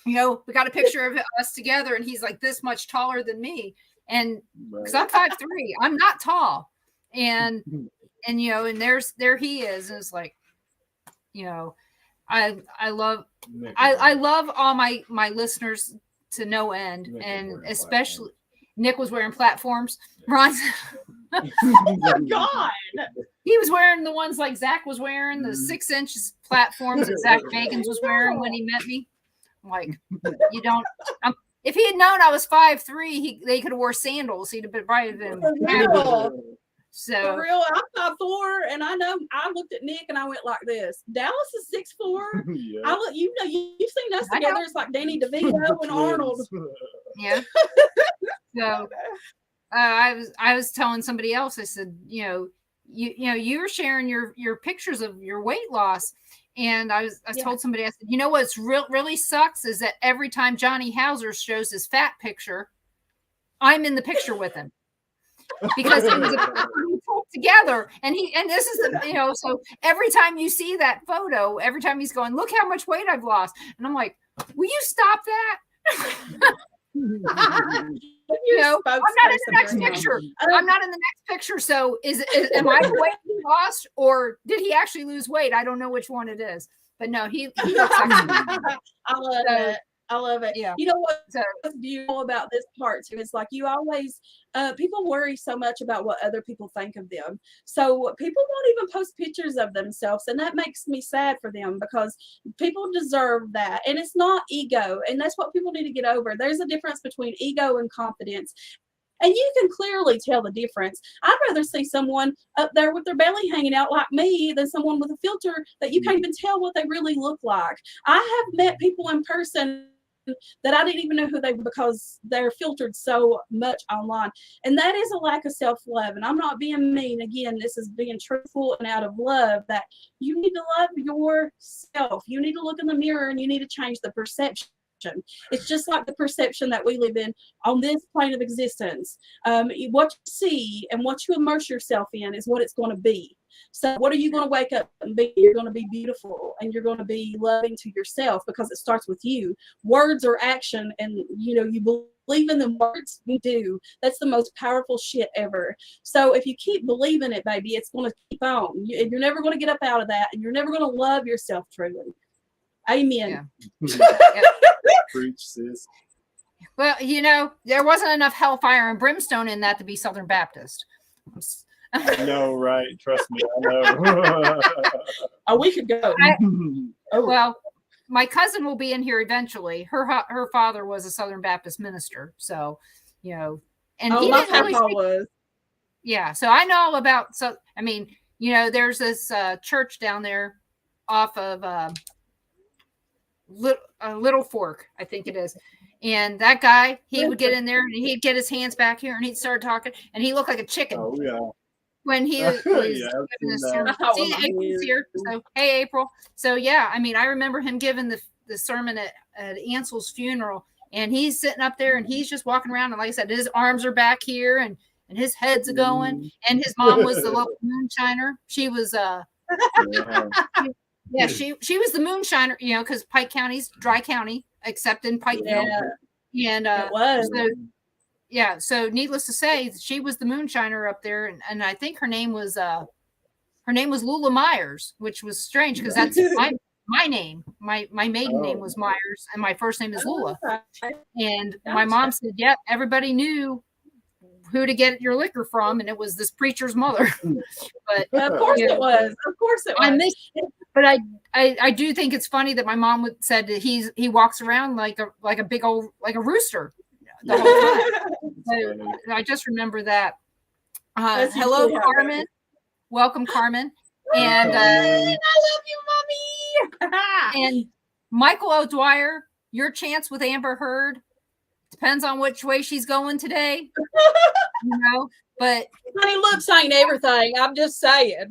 We got a picture of us together, and he's like this much taller than me, and because I'm 5'3", I'm not tall, and there he is, and it's like, I love all my listeners to no end, and especially Nick was wearing platforms. Ron, oh my God, he was wearing the ones like Zach was wearing, the 6 inches platforms that Zach Bagans was wearing when he met me. I'm like, you don't. If he had known I was 5'3", they could have wore sandals. He'd have been probably been. So for real, I'm 5'4", and I know I looked at Nick and I went like this. Dallas is 6'4". Yeah. I look, you've seen us together. It's like Danny DeVito and Arnold. Yeah. So I was telling somebody else. I said, you were sharing your pictures of your weight loss, and I told somebody, I said, what's really sucks is that every time Johnny Hauser shows his fat picture, I'm in the picture with him. Because it was together, and this is the so every time you see that photo, every time he's going, look how much weight I've lost, and I'm like, will you stop that? I'm not in the next picture. I'm not in the next picture. So am I the weight he lost, or did he actually lose weight? I don't know which one it is, but no, he looks like I love it. Yeah. You know what's beautiful about this part too? It's like you always, people worry so much about what other people think of them. So people won't even post pictures of themselves. And that makes me sad for them, because people deserve that. And it's not ego. And that's what people need to get over. There's a difference between ego and confidence. And you can clearly tell the difference. I'd rather see someone up there with their belly hanging out like me than someone with a filter that you can't even tell what they really look like. I have met people in person that I didn't even know who they were because they're filtered so much online. And that is a lack of self-love. And I'm not being mean. Again, this is being truthful and out of love, that you need to love yourself. You need to look in the mirror and you need to change the perception. It's just like the perception that we live in on this plane of existence. What you see and what you immerse yourself in is what it's going to be. So what are you going to wake up and be? You're going to be beautiful, and you're going to be loving to yourself, because it starts with you. Words are action, and you believe in the words you do. That's the most powerful shit ever. So if you keep believing it, baby, it's going to keep on. You're never going to get up out of that, and you're never going to love yourself truly. Amen. Yeah. Preach, sis. Well, there wasn't enough hellfire and brimstone in that to be Southern Baptist. No, right. Trust me, I know. A week ago. Well, my cousin will be in here eventually. Her father was a Southern Baptist minister, so and he my didn't really papa was. Yeah, so I know all about. So I mean, there's this church down there off of Little Fork, I think it is. And that guy, he would get in there and he'd get his hands back here and he'd start talking, and he looked like a chicken. Oh yeah. When he was giving us see, April's here. So hey, April. So yeah, I mean, I remember him giving the sermon at Ansel's funeral, and he's sitting up there and he's just walking around, and like I said, his arms are back here and his head's going. And his mom was the local moonshiner. She was yeah, she was the moonshiner, because Pike County's dry county, except in Pikeville. Yeah. And it was. So needless to say, she was the moonshiner up there, and I think her name was Lula Myers, which was strange because that's my name. My maiden name was Myers, and my first name is Lula. And my mom said, "Yep, everybody knew who to get your liquor from, and it was this preacher's mother." But of course it was. Of course it was. I missed it, but I do think it's funny that my mom said that he walks around like a big old, like a rooster the whole time. So I just remember that. Hello, Carmen. Welcome, Carmen. And I love you, mommy. And Michael O'Dwyer, your chance with Amber Heard. Depends on which way she's going today, but Honey, looks ain't everything. I'm just saying.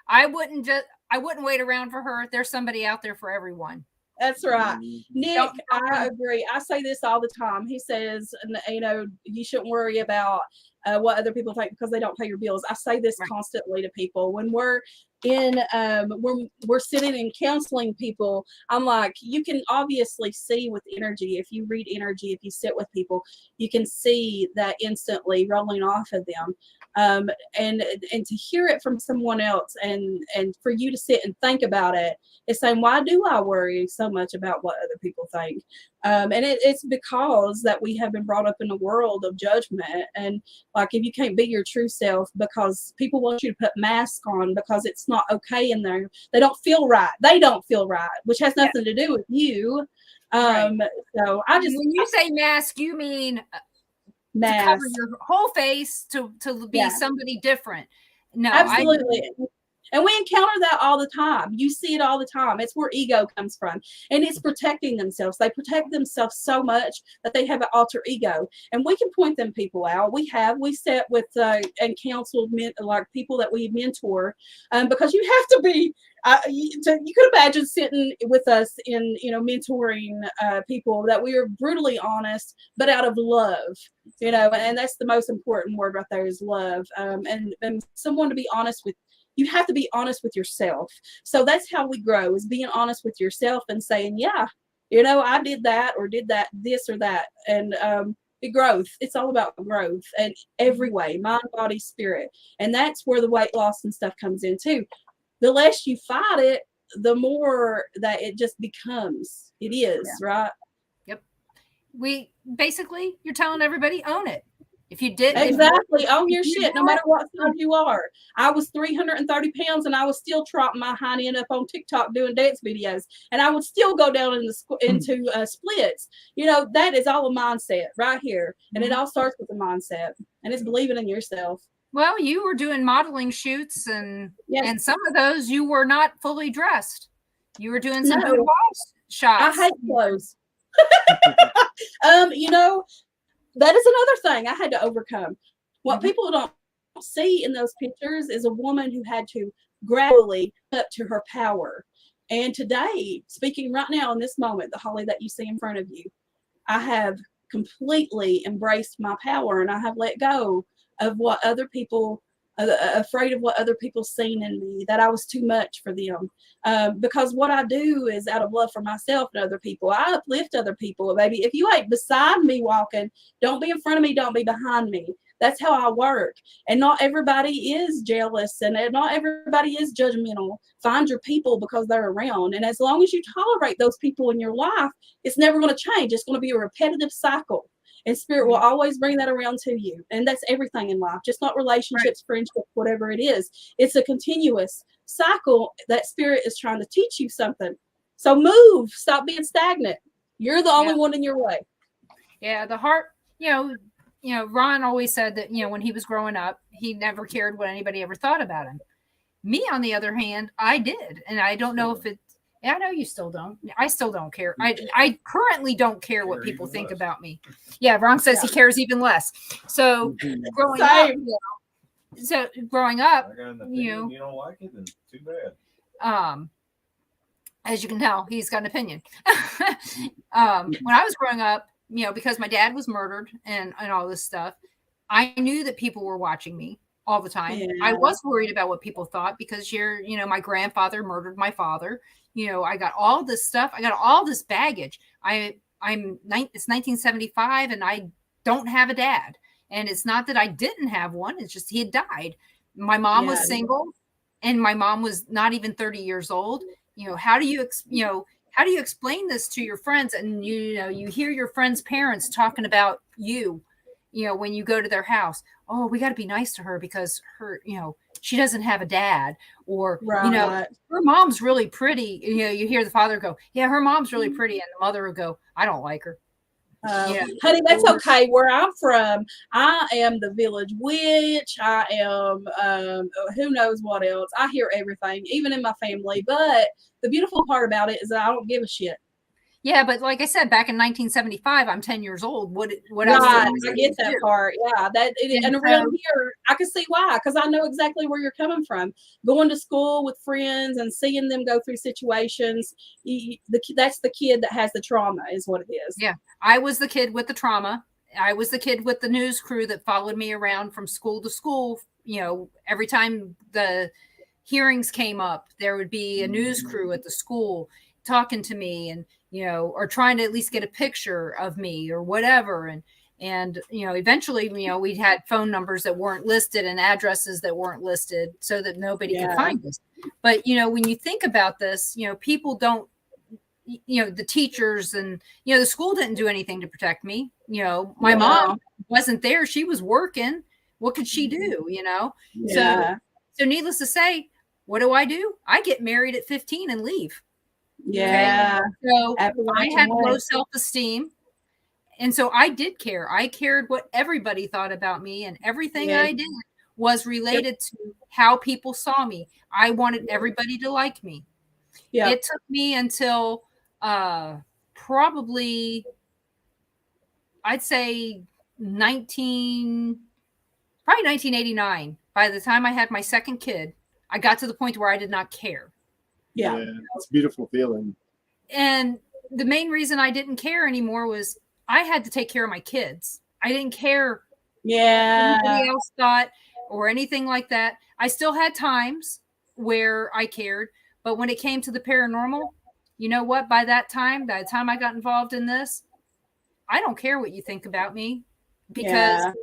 I wouldn't wait around for her. There's somebody out there for everyone. That's right. Nick, I agree. I say this all the time. He says, you shouldn't worry about what other people think because they don't pay your bills. I say this constantly to people when we're we're sitting and counseling people. I'm like, you can obviously see with energy. If you read energy, if you sit with people, you can see that instantly rolling off of them. And to hear it from someone else and for you to sit and think about it is saying, why do I worry so much about what other people think? And it's because that we have been brought up in a world of judgment. And like, if you can't be your true self because people want you to put masks on because it's not okay in there, they don't feel right, which has nothing to do with you. So I just, when you say mask, you mean mask. To cover your whole face to be somebody different. No, absolutely. And we encounter that all the time. You see it all the time. It's where ego comes from. And it's protecting themselves. They protect themselves so much that they have an alter ego. And we can point them people out. We sat with and counseled like people that we mentor because you have to be, you could imagine sitting with us in, mentoring people that we are brutally honest, but out of love, and that's the most important word right there is love. And someone to be honest with. You have to be honest with yourself. So that's how we grow, is being honest with yourself and saying, I did that or did that, this or that. And the growth, it's all about growth and every way, mind, body, spirit. And that's where the weight loss and stuff comes in too. The less you fight it, the more that it just becomes. It is, right? Yep. You're telling everybody, own it. If you did exactly own your shit, no matter what size you are. I was 330 pounds and I was still trotting my hind end up on TikTok doing dance videos, and I would still go down into splits. That is all a mindset right here, and it all starts with a mindset, and it's believing in yourself. Well, you were doing modeling shoots, and some of those you were not fully dressed. You were doing some boudoir shots. I hate clothes. That is another thing I had to overcome. What people don't see in those pictures is a woman who had to gradually up to her power. And today, speaking right now in this moment, the Holly that you see in front of you, I have completely embraced my power, and I have let go of what other people, afraid of what other people seen in me, that I was too much for them. Because what I do is out of love for myself and other people. I uplift other people. Baby, if you ain't beside me walking, don't be in front of me, don't be behind me. That's how I work. And not everybody is jealous, and not everybody is judgmental. Find your people because they're around. And as long as you tolerate those people in your life, it's never going to change. It's going to be a repetitive cycle. And spirit will always bring that around to you. And that's everything in life, just not relationships, friendships, whatever it is. It's a continuous cycle that spirit is trying to teach you something. So move, stop being stagnant. You're the only one in your way. Yeah, the heart, Ron always said that, when he was growing up, he never cared what anybody ever thought about him. Me, on the other hand, I did. And I don't know if I know you still don't. I still don't care. I currently don't care what people think about me. Yeah, Ron says he cares even less. So growing up, you don't like it, then too bad. As you can tell, he's got an opinion. When I was growing up, because my dad was murdered and all this stuff, I knew that people were watching me all the time. Yeah. I was worried about what people thought because my grandfather murdered my father. I got all this stuff. I got all this baggage. It's 1975 and I don't have a dad. And it's not that I didn't have one. It's just he had died. My mom was single, and my mom was not even 30 years old. How do you explain this to your friends? And you hear your friends' parents talking about you, when you go to their house. Oh, we got to be nice to her because her, she doesn't have a dad, or, her mom's really pretty. You hear the father go, yeah, her mom's really pretty. And the mother will go, I don't like her. Honey, that's okay. Where I'm from, I am the village witch. I am, who knows what else. I hear everything, even in my family. But the beautiful part about it is that I don't give a shit. Yeah, but like I said, back in 1975, I'm 10 years old. What Right, else? I get that part. Yeah, and around here, I can see why, because I know exactly where you're coming from. Going to school with friends and seeing them go through situations, that's the kid that has the trauma, is what it is. Yeah, I was the kid with the trauma. I was the kid with the news crew that followed me around from school to school. You know, every time the hearings came up, there would be a news crew at the school talking to me, and you know, or trying to at least get a picture of me or whatever. And you know, eventually, you know, we had phone numbers that weren't listed and addresses that weren't listed so that nobody could find us. But you know, when you think about this, you know, people don't, you know, the teachers and, you know, the school didn't do anything to protect me. You know, my mom wasn't there. She was working. What could she do? You know? So needless to say, what do? I get married at 15 and leave. Yeah. Okay? So I had low self-esteem. And so I did care. I cared what everybody thought about me, and everything I did was related to how people saw me. I wanted everybody to like me. It took me until probably, I'd say 1989. By the time I had my second kid, I got to the point where I did not care. Yeah, it's a beautiful feeling. And the main reason I didn't care anymore was I had to take care of my kids. I didn't care what anybody else thought or anything like that. I still had times where I cared, but when it came to the paranormal, you know what? By the time I got involved in this, I don't care what you think about me, because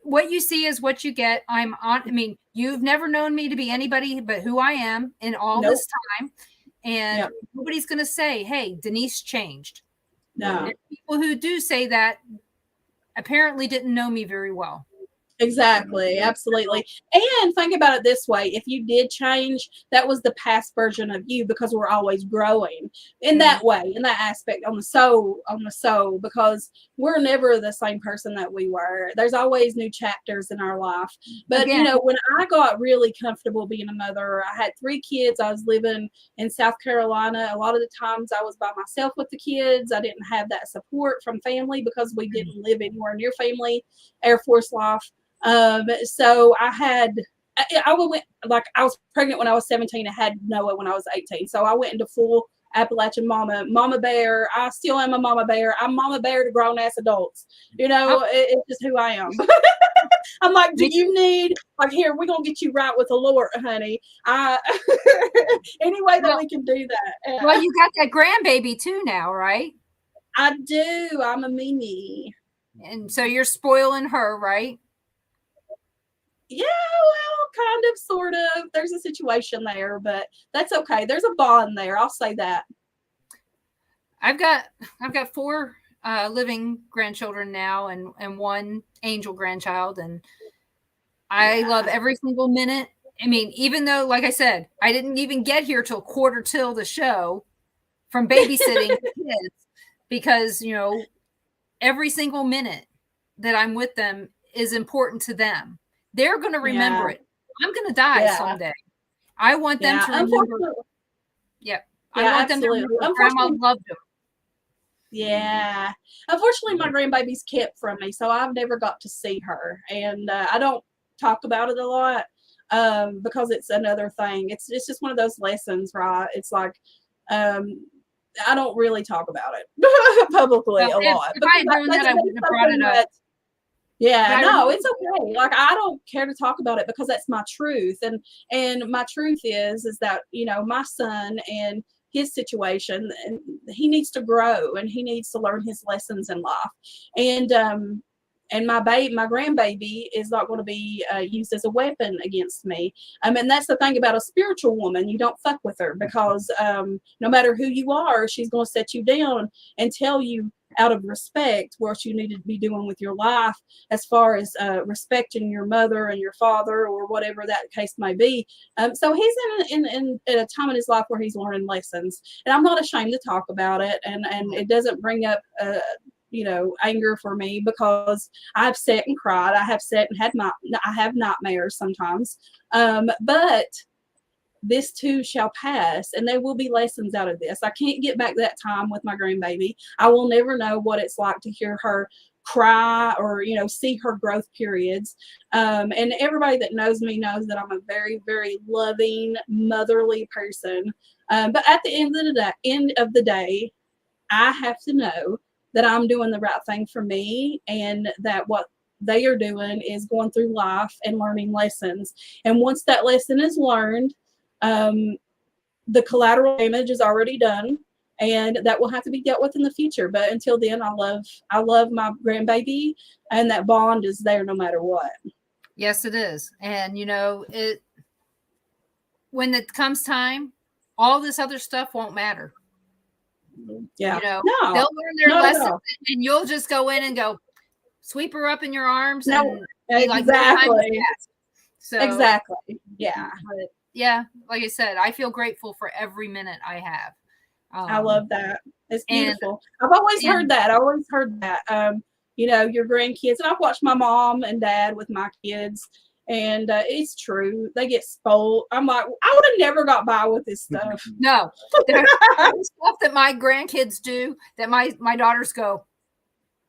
what you see is what you get. I mean, you've never known me to be anybody but who I am in all this time. And nobody's going to say, hey, Denise changed. No. And people who do say that apparently didn't know me very well. Exactly. Absolutely. And think about it this way. If you did change, that was the past version of you, because we're always growing in that way, in that aspect, on the soul, because we're never the same person that we were. There's always new chapters in our life. But, you know, when I got really comfortable being a mother, I had 3 kids. I was living in South Carolina. A lot of the times I was by myself with the kids. I didn't have that support from family because we didn't live anywhere near family, Air Force life. So I was pregnant when I was 17. I had Noah when I was 18. So I went into full Appalachian mama bear. I still am a mama bear. I'm mama bear to grown ass adults. You know, it's just who I am. I'm like, do you need, like, here, we're going to get you right with the Lord, honey. Any way that we can do that. Well, you got that grandbaby too now, right? I do. I'm a Mimi. And so you're spoiling her, right? Yeah, well, kind of, sort of. There's a situation there, but that's okay. There's a bond there. I'll say that. I've got 4 living grandchildren now, and 1 angel grandchild, and I love every single minute. I mean, even though, like I said, I didn't even get here till 1/4 till the show from babysitting the kids, because, you know, every single minute that I'm with them is important to them. They're going to remember it. I'm going to die someday. I want them to remember. I want them to remember Grandma loved them. Yeah. Unfortunately, my grandbaby's kept from me, so I've never got to see her. And I don't talk about it a lot because it's another thing. It's just one of those lessons, right? It's like, I don't really talk about it publicly a lot. If I had known that, I wouldn't have brought it up. Yeah, no, it's okay. Like, I don't care to talk about it because that's my truth. And my truth is that, you know, my son and his situation, and he needs to grow and he needs to learn his lessons in life. And my grandbaby is not going to be used as a weapon against me. And that's the thing about a spiritual woman. You don't fuck with her, because no matter who you are, she's going to set you down and tell you, out of respect, what you need to be doing with your life, as far as respecting your mother and your father, or whatever that case may be. So he's in a time in his life where he's learning lessons, and I'm not ashamed to talk about it. And it doesn't bring up you know, anger for me, because I've sat and cried. I have sat and I have nightmares sometimes. But this too shall pass, and there will be lessons out of this. I can't get back that time with my grandbaby. I will never know what it's like to hear her cry or, you know, see her growth periods. And everybody that knows me knows that I'm a very, very loving, motherly person. But at the end of the day, I have to know that I'm doing the right thing for me, and that what they are doing is going through life and learning lessons. And once that lesson is learned, the collateral damage is already done, and that will have to be dealt with in the future. But until then, I love my grandbaby, and that bond is there no matter what. Yes, it is. And you know, when it comes time, all this other stuff won't matter. Yeah. You know, No, they'll learn their no, lesson, no. and you'll just go in and go sweep her up in your arms. No, and be like, exactly. "No time has passed." So Exactly. Yeah. but yeah, like I said, I feel grateful for every minute I have. I love that. It's and- beautiful. I've always heard that. I always heard that. You know, your grandkids, and I've watched my mom and dad with my kids, and it's true. They get spoiled. I'm like, I would have never got by with this stuff. No, there's stuff that my grandkids do that my daughters go,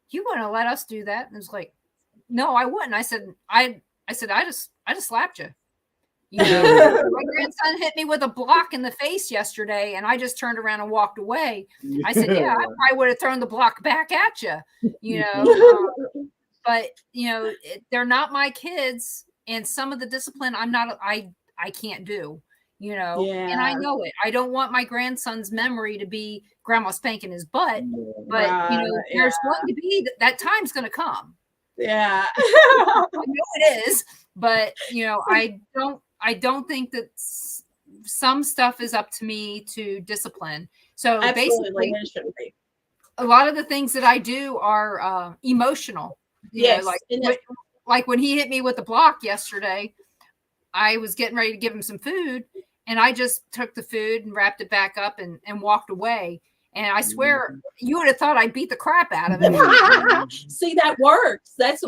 "You want to let us do that?" And it's like, "No, I wouldn't." I said, I just slapped you. You know, my grandson hit me with a block in the face yesterday, and I just turned around and walked away. I said, "Yeah, I probably would have thrown the block back at you." You know, but you know, they're not my kids, and some of the discipline I can't do. You know, and I know it. I don't want my grandson's memory to be grandma spanking his butt, but you know, there's going to be that time's going to come. Yeah. I know it is, but you know, I don't think that some stuff is up to me to discipline. So Absolutely, basically, it shouldn't be. a lot of the things that I do are emotional. You know, like when he hit me with the block yesterday, I was getting ready to give him some food, and I just took the food and wrapped it back up and walked away. And I swear, you would have thought I beat the crap out of him. See, that works. That's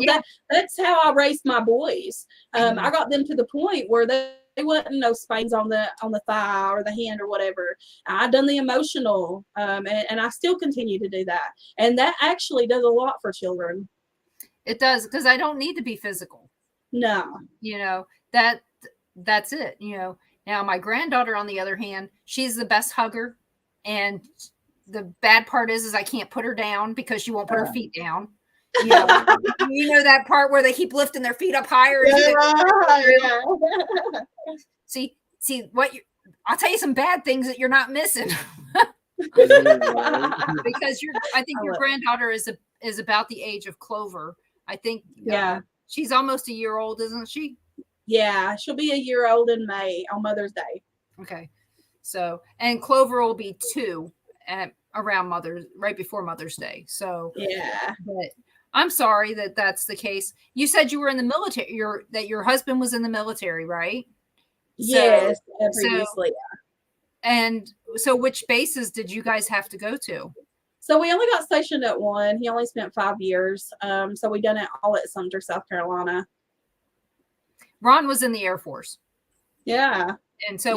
how I raised my boys. I got them to the point where they wasn't no spains on the thigh or the hand or whatever. I done the emotional, and I still continue to do that. And that actually does a lot for children. It does, because I don't need to be physical. No, you know, that's it. You know, now my granddaughter, on the other hand, she's the best hugger, and the bad part is I can't put her down because she won't put her feet down. You know that part where they keep lifting their feet up higher. See I'll tell you some bad things that you're not missing. Because I think your granddaughter is about the age of Clover. I think she's almost a year old, isn't she? Yeah, she'll be a year old in May on Mother's Day. Okay. So, and Clover will be 2 right before Mother's Day. So, yeah. But I'm sorry that that's the case. You said you were in the military, that your husband was in the military, right? Yes, previously. And so which bases did you guys have to go to? So we only got stationed at one. He only spent 5 years. So we done it all at Sumter, South Carolina. Ron was in the Air Force. Yeah. And so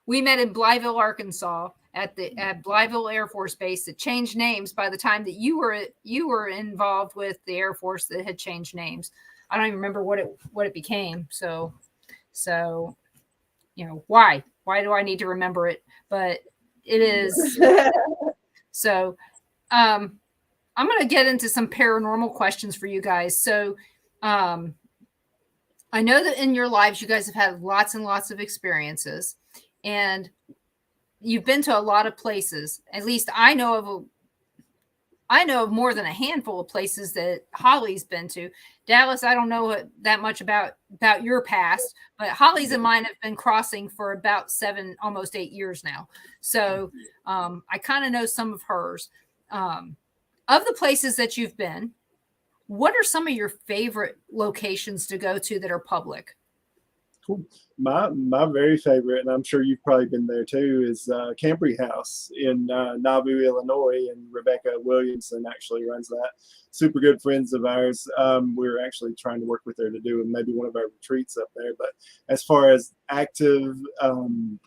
we met in Blytheville, Arkansas at Blytheville Air Force Base. It changed names by the time that you were involved with the Air Force. That had changed names. I don't even remember what it became. So you know, why do I need to remember it? But it is. So I'm going to get into some paranormal questions for you guys. So I know that in your lives, you guys have had lots and lots of experiences, and you've been to a lot of places. At least I know of more than a handful of places that Holly's been to. Dallas, I don't know that much about your past, but Holly's and mine have been crossing for about 7, almost 8 years now. So I kind of know some of hers. Of the places that you've been, what are some of your favorite locations to go to that are public? Cool. My very favorite, and I'm sure you've probably been there too, is Cambry House in Nauvoo, Illinois, and Rebecca Williamson actually runs that. Super good friends of ours. We're actually trying to work with her to do maybe one of our retreats up there. But as far as active, kind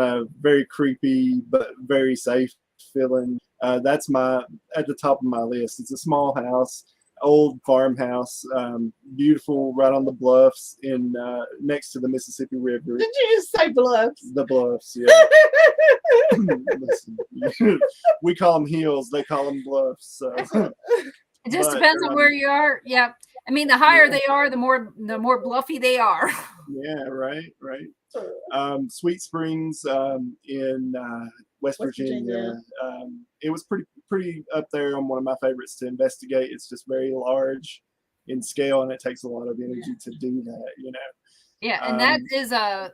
of very creepy but very safe feeling, that's at the top of my list. It's a small house. Old farmhouse, beautiful, right on the bluffs in next to the Mississippi River. Did you just say bluffs? The bluffs, yeah. Listen, we call them hills; they call them bluffs. So. It just depends on where you are. Yeah, I mean, the higher they are, the more bluffy they are. Yeah, right. Sweet Springs in West Virginia. It was pretty up there on one of my favorites to investigate. It's just very large in scale, and it takes a lot of energy to do that, you know. Yeah, and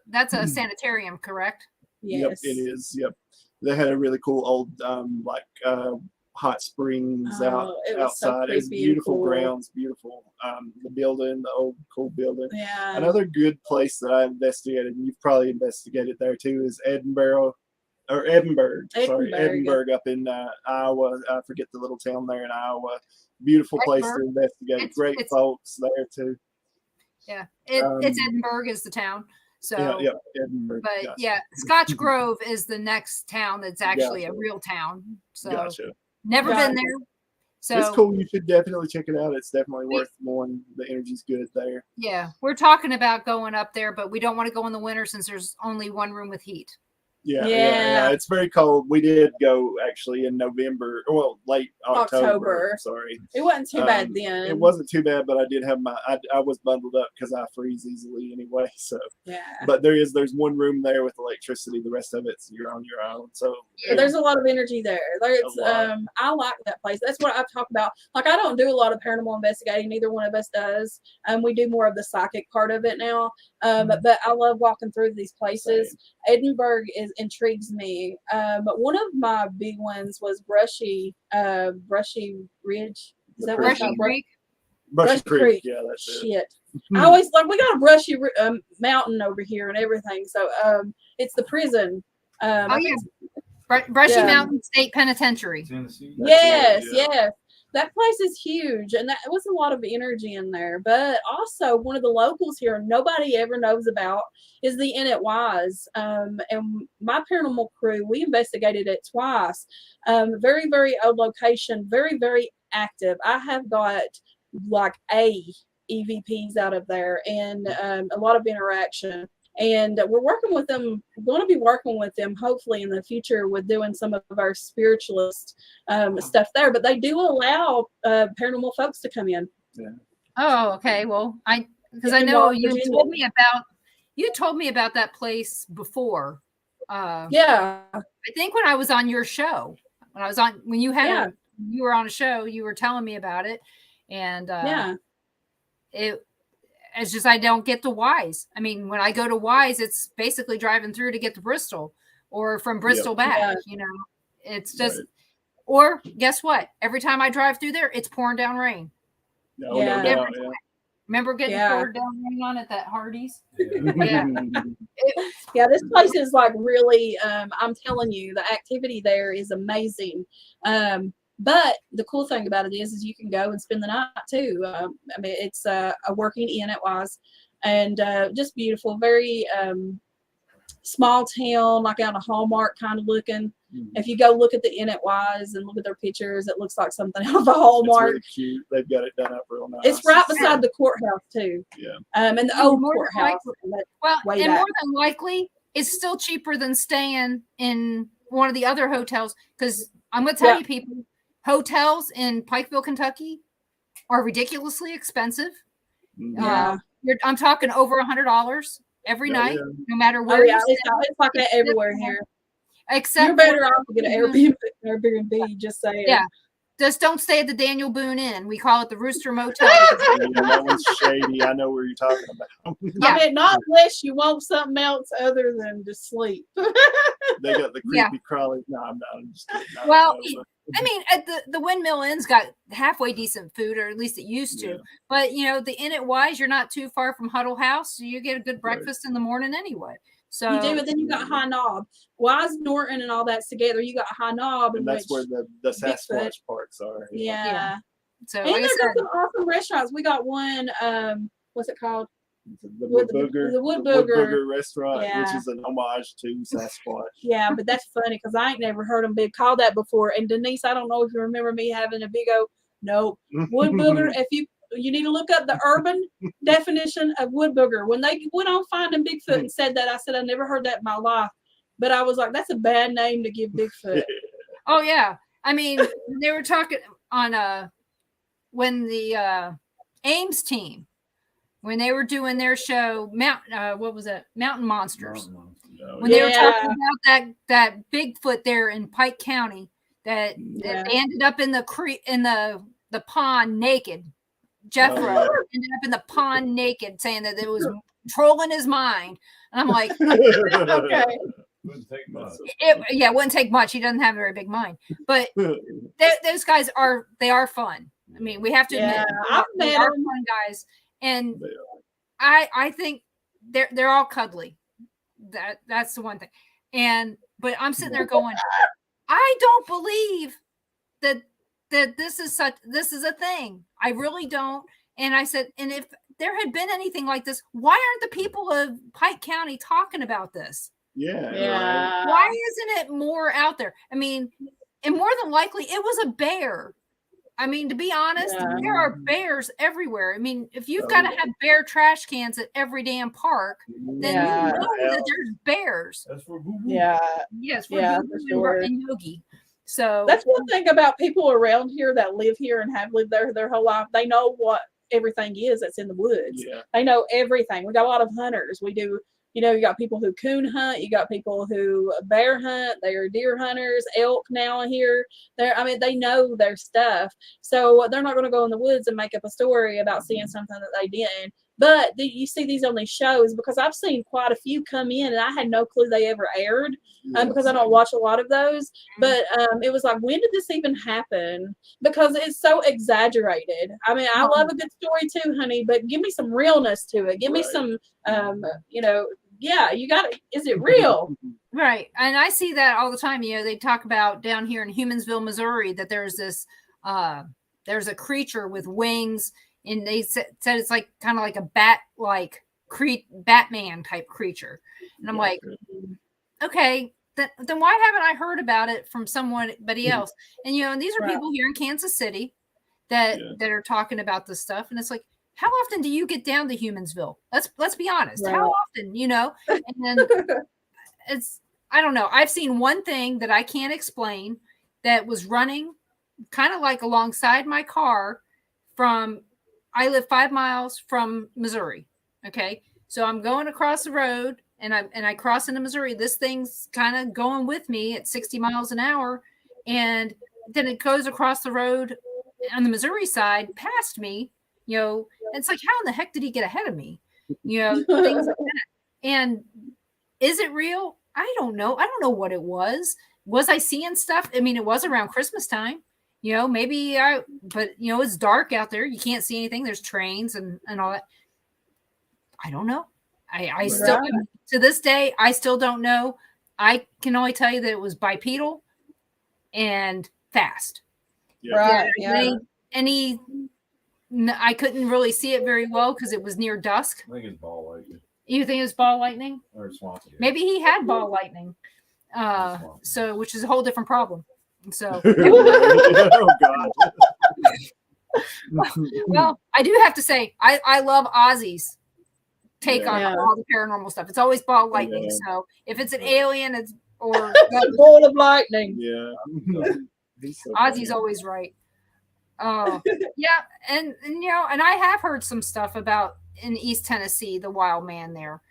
that's a sanitarium, correct? Yes. Yep, it is. Yep, they had a really cool old hot springs outside. So It's beautiful cool. Grounds, beautiful. The building, the old cool building. Yeah. Another good place that I investigated, and you've probably investigated there too, is Edinburgh up in Iowa. I forget the little town there in Iowa. Beautiful place to investigate. Great folks there too. Yeah, it's Edinburgh is the town. So yeah, Edinburgh. But gotcha. yeah, Scotch Grove is the next town that's actually a real town. So never been there. So it's cool. You should definitely check it out. It's definitely worth going. The energy's good there. Yeah, we're talking about going up there, but we don't want to go in the winter since there's only one room with heat. Yeah. It's very cold. We did go actually in November, late October. Sorry, it wasn't too bad then. It wasn't too bad, but I did have I was bundled up because I freeze easily anyway. So but there's one room there with electricity. The rest of you're on your own. So there's a lot of energy there. I like that place. That's what I've talked about. Like, I don't do a lot of paranormal investigating. Neither one of us does. We do more of the psychic part of it now. But I love walking through these places. Same. Edinburgh intrigues me. But one of my big ones was Brushy Ridge. Is that Brushy Creek? Brushy Creek. Yeah, that's it. I always we got a brushy mountain over here and everything. So it's the prison. Brushy Mountain State Penitentiary. Yes. That place is huge, and that was a lot of energy in there. But also, one of the locals here nobody ever knows about is the Inn at Wise. And my paranormal crew, we investigated it twice. Very, very old location, very, very active. I have got like EVPs out of there, and a lot of interaction. And we're working with them, going to be working with them hopefully in the future with doing some of our spiritualist stuff there. But they do allow paranormal folks to come in. Yeah. Oh, okay. Well, because I know you told me about that place before. Yeah. I think when I was on your show, when you were on a show, you were telling me about it. And it's just I don't get to Wise. I mean, when I go to Wise, it's basically driving through to get to Bristol or from Bristol back. Yeah. You know, it's just, or guess what? Every time I drive through there, it's pouring down rain. Remember getting poured down rain on at that Hardee's? Yeah, this place is like really, I'm telling you, the activity there is amazing. But the cool thing about it is you can go and spend the night too. I mean, it's a working inn at Wise, and just beautiful, very small town, like out of Hallmark kind of looking. Mm-hmm. If you go look at the inn at Wise and look at their pictures, it looks like something out of a Hallmark. It's really cute. They've got it done up real nice. It's right beside the courthouse too. Yeah. And the old courthouse. More than likely, it's still cheaper than staying in one of the other hotels. Because I'm going to tell you, people. Hotels in Pikeville, Kentucky are ridiculously expensive. Yeah. I'm talking over $100 every night, no matter where you stay. It's like that everywhere here. Except you're better off to get an Airbnb, just saying. Yeah. Just don't stay at the Daniel Boone Inn. We call it the Rooster Motel. That one's shady. I know where you're talking about. I mean, not unless you want something else other than to sleep. They got the creepy crawly. No, I'm not. I'm just kidding. Well, I mean, at the Windmill Inn's got halfway decent food, or at least it used to. Yeah. But the Inn at Wise, you're not too far from Huddle House, so you get a good breakfast in the morning anyway. So you do, but then you got High Knob. Wise, Norton, and all that's together. You got High Knob, and that's where the Sasquatch parts are. Yeah. So and there's some awesome restaurants. We got one. What's it called? The Wood Booger. The Wood Booger restaurant, which is an homage to Sasquatch. Yeah, but that's funny because I ain't never heard them be called that before. And Denise, I don't know if you remember me having a big nope. Wood Booger. If you need to look up the urban definition of Wood Booger. When they went on Finding Bigfoot and said that, I said I never heard that in my life. But I was like, that's a bad name to give Bigfoot. Oh yeah, I mean they were talking on when the Ames team. When they were doing their show, Mountain Monsters. When they were talking about that Bigfoot there in Pike County, that they ended up in the creek in the pond naked. Jeffro ended up in the pond naked, saying that it was trolling his mind, and I'm like, okay. Wouldn't take much. It wouldn't take much. He doesn't have a very big mind, but those guys are fun. I mean, we have to admit they are fun guys. And I think they're all cuddly. That's the one thing. But I'm sitting there going, I don't believe that this is a thing. I really don't. And I said, and if there had been anything like this, why aren't the people of Pike County talking about this? Yeah. Why isn't it more out there? I mean, and more than likely it was a bear. I mean, to be honest, there are bears everywhere. I mean, if you've got to have bear trash cans at every damn park, then you know that there's bears. That's for Yes, for sure. And Yogi. So that's one thing about people around here that live here and have lived there their whole life. They know what everything is that's in the woods. Yeah. They know everything. We got a lot of hunters. We do. You got people who coon hunt. You got people who bear hunt. They are deer hunters, elk now here. They know their stuff. So they're not going to go in the woods and make up a story about seeing something that they didn't. But you see these on these shows because I've seen quite a few come in and I had no clue they ever aired because I don't watch a lot of those. But it was like, when did this even happen? Because it's so exaggerated. I mean, I love a good story too, honey, but give me some realness to it. Give me some, you got it. Is it real? Right. And I see that all the time. They talk about down here in Humansville, Missouri, that there's this, there's a creature with wings. And they said it's like kind of like a Batman type creature. And I'm like, okay, then why haven't I heard about it from somebody else? And and these are people here in Kansas City that are talking about this stuff. And it's like, how often do you get down to Humansville? Let's be honest. Right. How often, And then I don't know. I've seen one thing that I can't explain that was running kind of like alongside my car I live 5 miles from Missouri. Okay. So I'm going across the road and I cross into Missouri. This thing's kind of going with me at 60 miles an hour. And then it goes across the road on the Missouri side past me, it's like, how in the heck did he get ahead of me? Things like that. And is it real? I don't know. I don't know what it was. Was I seeing stuff? I mean, it was around Christmas time. But it's dark out there. You can't see anything. There's trains and all that. I don't know. I still, to this day, I still don't know. I can only tell you that it was bipedal and fast. Yeah. Right. Yeah. I couldn't really see it very well because it was near dusk. I think it's ball lightning. You think it's ball lightning? Or swampy. Maybe he had ball lightning. Which is a whole different problem. So, oh God. Well, I do have to say, I love Ozzy's take on all the paranormal stuff. It's always ball lightning. Yeah. So if it's an alien, it's a ball of lightning. Yeah. So Ozzy's always right. Yeah, and I have heard some stuff about in East Tennessee, the wild man there.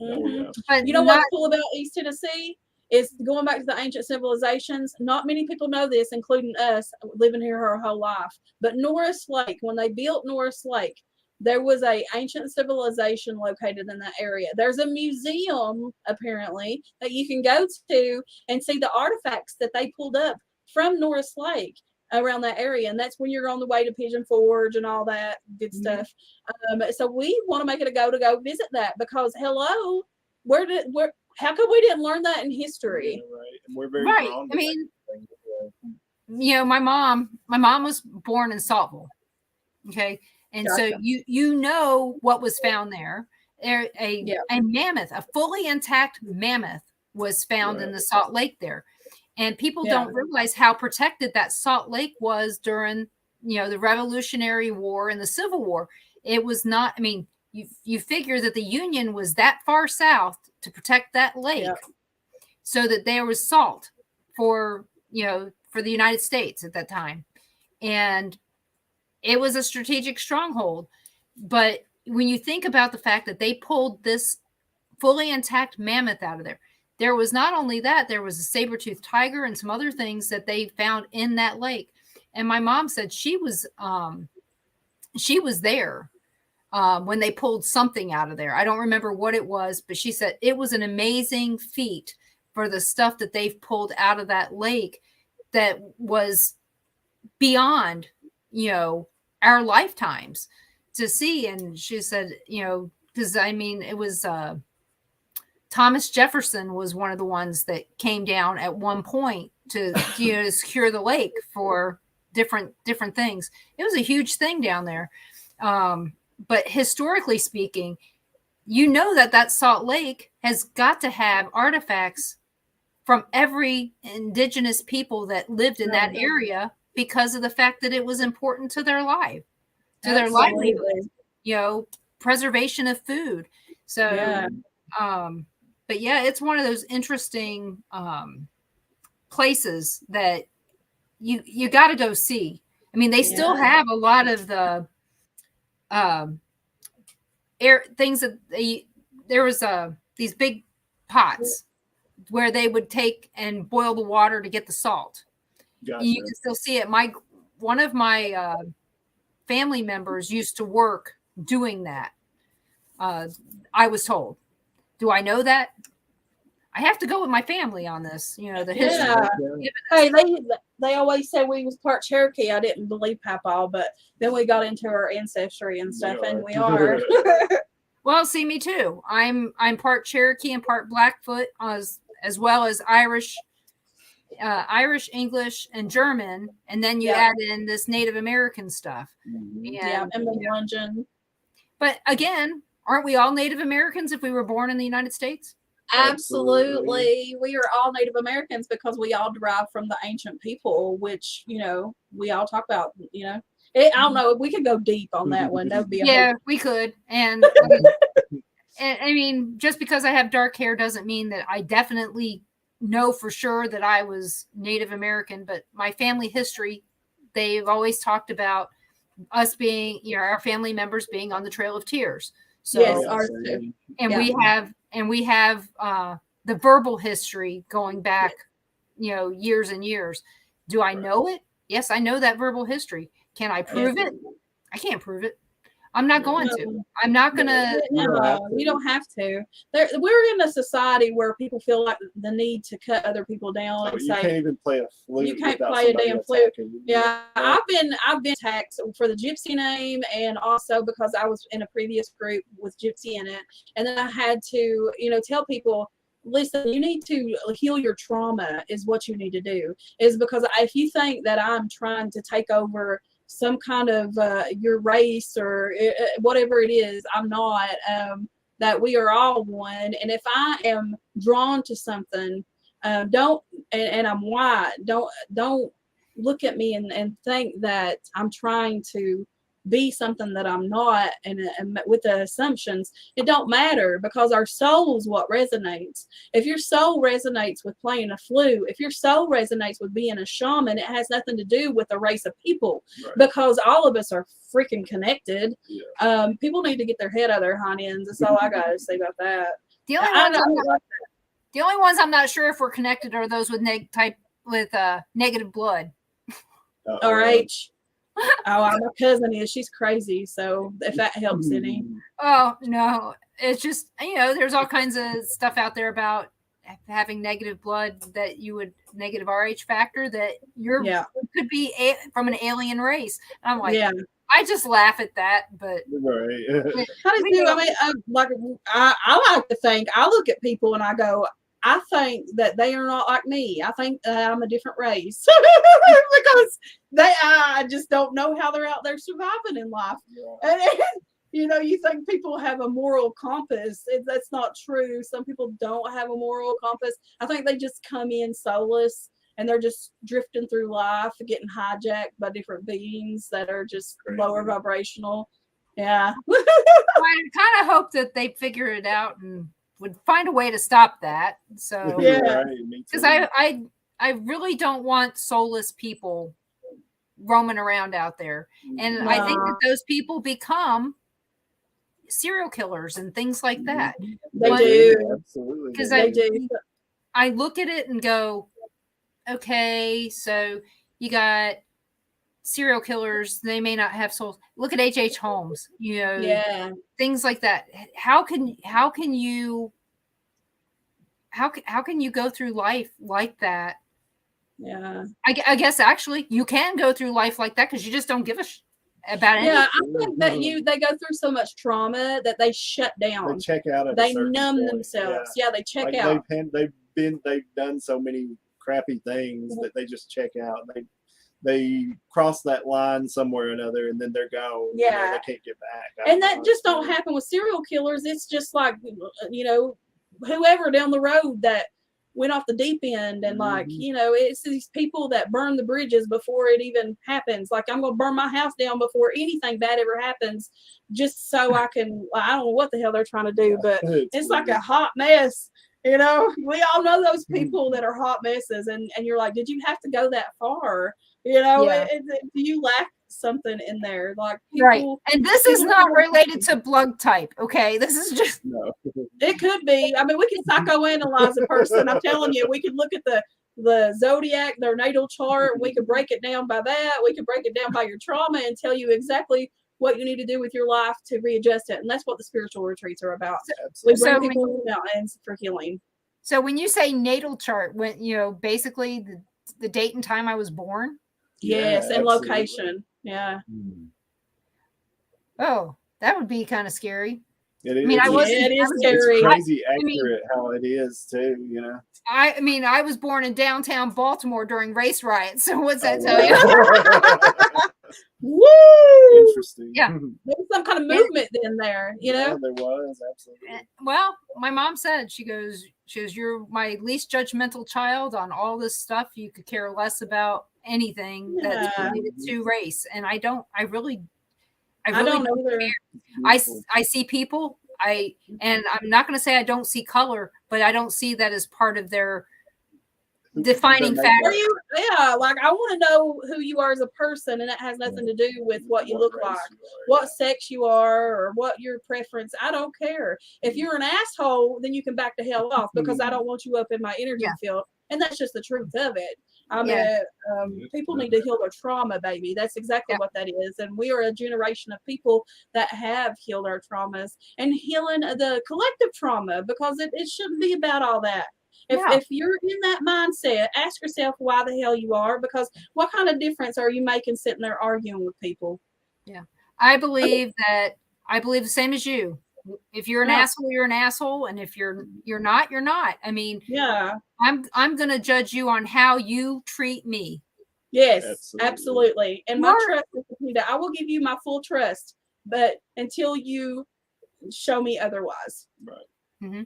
Mm-hmm. But what's cool about East Tennessee It's going back to the ancient civilizations. Not many people know this, including us living here our whole life. But Norris Lake, when they built Norris Lake, there was a ancient civilization located in that area. There's a museum, apparently, that you can go to and see the artifacts that they pulled up from Norris Lake around that area. And that's when you're on the way to Pigeon Forge and all that good stuff. So we want to make it a go visit that, because hello, how come we didn't learn that in history? Yeah, right. And we're very Right. drawn to I mean, that. you know, my mom was born in Saltville. Okay. And so Gotcha. you know what was found there. A mammoth, a fully intact mammoth was found in the Salt Lake there. And people don't realize how protected that Salt Lake was during, you know, the Revolutionary War and the Civil War. It was not, I mean, you figure that the Union was that far south to protect that lake so that there was salt for, you know, for the United States at that time. And it was a strategic stronghold. But when you think about the fact that they pulled this fully intact mammoth out of there, there was not only that, there was a saber-toothed tiger and some other things that they found in that lake. And my mom said she was there when they pulled something out of there. I don't remember what it was, but she said it was an amazing feat for the stuff that they've pulled out of that lake that was beyond, you know, our lifetimes to see. And she said, you know, because I mean, it was Thomas Jefferson was one of the ones that came down at one point to, you know, secure the lake for different things. It was a huge thing down there. But historically speaking, you know that Salt Lake has got to have artifacts from every indigenous people that lived in that area because of the fact that it was important to their life, to their livelihood, you know, preservation of food. So, but yeah, it's one of those interesting places that you got to go see. I mean, they still have a lot of the things that there was these big pots where they would take and boil the water to get the salt. Gotcha. You can still see it. One of my family members used to work doing that. I was told. Do I know that? I have to go with my family on this. You know, the history. Hey, they always say we was part Cherokee. I didn't believe Papa, but then we got into our ancestry and stuff, and we are. Well, see, me too. I'm part Cherokee and part Blackfoot, as well as Irish, English, and German, and then you add in this Native American stuff. And Melungeon. But again, aren't we all Native Americans if we were born in the United States? Absolutely. We are all Native Americans because we all derive from the ancient people, which, you know, we all talk about, you know. I don't know. We could go deep on that one. That would be we could. And I mean, just because I have dark hair doesn't mean that I definitely know for sure that I was Native American, but my family history, they've always talked about us being, you know, our family members being on the Trail of Tears. So, yes, ours too. And we have the verbal history going back, you know, years and years. Do I know it? Yes, I know that verbal history. Can I prove it? I can't prove it. I'm not going to. I'm not going to. No, you don't have to. We're in a society where people feel like the need to cut other people down and you say, can't even play a flute. You can't play a damn flute. Yeah, I've been attacked for the Gypsy name, and also because I was in a previous group with Gypsy in it, and then I had to, you know, tell people, listen, you need to heal your trauma is what you need to do. Is because if you think that I'm trying to take over some kind of your race or whatever it is, I'm not. That we are all one, and if I am drawn to something, don't and I'm white, don't look at me and think that I'm trying to be something that I'm not, and with the assumptions. It don't matter, because our soul is what resonates. If your soul resonates with playing a flute, if your soul resonates with being a shaman, it has nothing to do with a race of people, because all of us are freaking connected. People need to get their head out of their hind ends. That's all I gotta say about that. The only ones The only ones I'm not sure if we're connected are those with negative blood. RH. My cousin is. She's crazy. So if that helps any. Oh no, it's just there's all kinds of stuff out there about having negative blood that you would negative RH factor that could be from an alien race. And I'm like, I just laugh at that, but right. How do you? I mean, I like to think. I look at people and I go, I think that they are not like me. I think I'm a different race because I just don't know how they're out there surviving in life. And you think people have a moral compass. That's not true. Some people don't have a moral compass. I think they just come in soulless and they're just drifting through life, getting hijacked by different beings that are just lower vibrational. Yeah. I kind of hope that they figure it out and would find a way to stop that. So because I really don't want soulless people roaming around out there, and I think that those people become serial killers and things like that. They do, absolutely, because I look at it and go, okay, so you got serial killers, they may not have souls. Look at H.H. Holmes, things like that. How can you go through life like that? Yeah, I guess actually you can go through life like that because you just don't give a about anything. Yeah, I think that they go through so much trauma that they shut down. They check out. They numb themselves. Yeah, they check out. They've done so many crappy things that they just check out. They cross that line somewhere or another, and then they're gone. Yeah, they can't get back. And that just don't happen with serial killers. It's just like whoever down the road that went off the deep end, and it's these people that burn the bridges before it even happens. Like, I'm gonna burn my house down before anything bad ever happens, just so I can. I don't know what the hell they're trying to do, but it's like a hot mess. We all know those people that are hot messes, and you're like, did you have to go that far? Do you lack something in there? Like, people, right. And this is not related to blood type, okay? This is just It could be. I mean, we can psychoanalyze a person. I'm telling you, we could look at the zodiac, their natal chart. We could break it down by that. We could break it down by your trauma and tell you exactly what you need to do with your life to readjust it. And that's what the spiritual retreats are about. We bring people to the mountains for healing. So when you say natal chart, when basically the date and time I was born. Yes, and location. Yeah. Oh, that would be kind of scary. It is. I mean, it is scary. It's crazy accurate how it is too. I was born in downtown Baltimore during race riots. So what's that tell you? Woo! Interesting. Yeah, there was some kind of movement in there. Yeah, there was, absolutely. Well, my mom said, she goes, you're my least judgmental child on all this stuff. You could care less about anything that's related to race, and I really don't care. I see people. And I'm not going to say I don't see color, but I don't see that as part of their defining factor. Like, I want to know who you are as a person, and that has nothing to do with what you look like, what sex you are, or what your preference. I don't care. If you're an asshole, then you can back the hell off, because I don't want you up in my energy field, and that's just the truth of it. People need to heal their trauma, baby. That's exactly what that is. And we are a generation of people that have healed our traumas and healing the collective trauma, because it shouldn't be about all that. If you're in that mindset, ask yourself why the hell you are, because what kind of difference are you making sitting there arguing with people? Yeah. I believe the same as you. If you're an asshole, you're an asshole. And if you're not, you're not. I mean, I'm going to judge you on how you treat me. Yes, absolutely. And my trust is that I will give you my full trust, but until you show me otherwise. Right. Mm-hmm.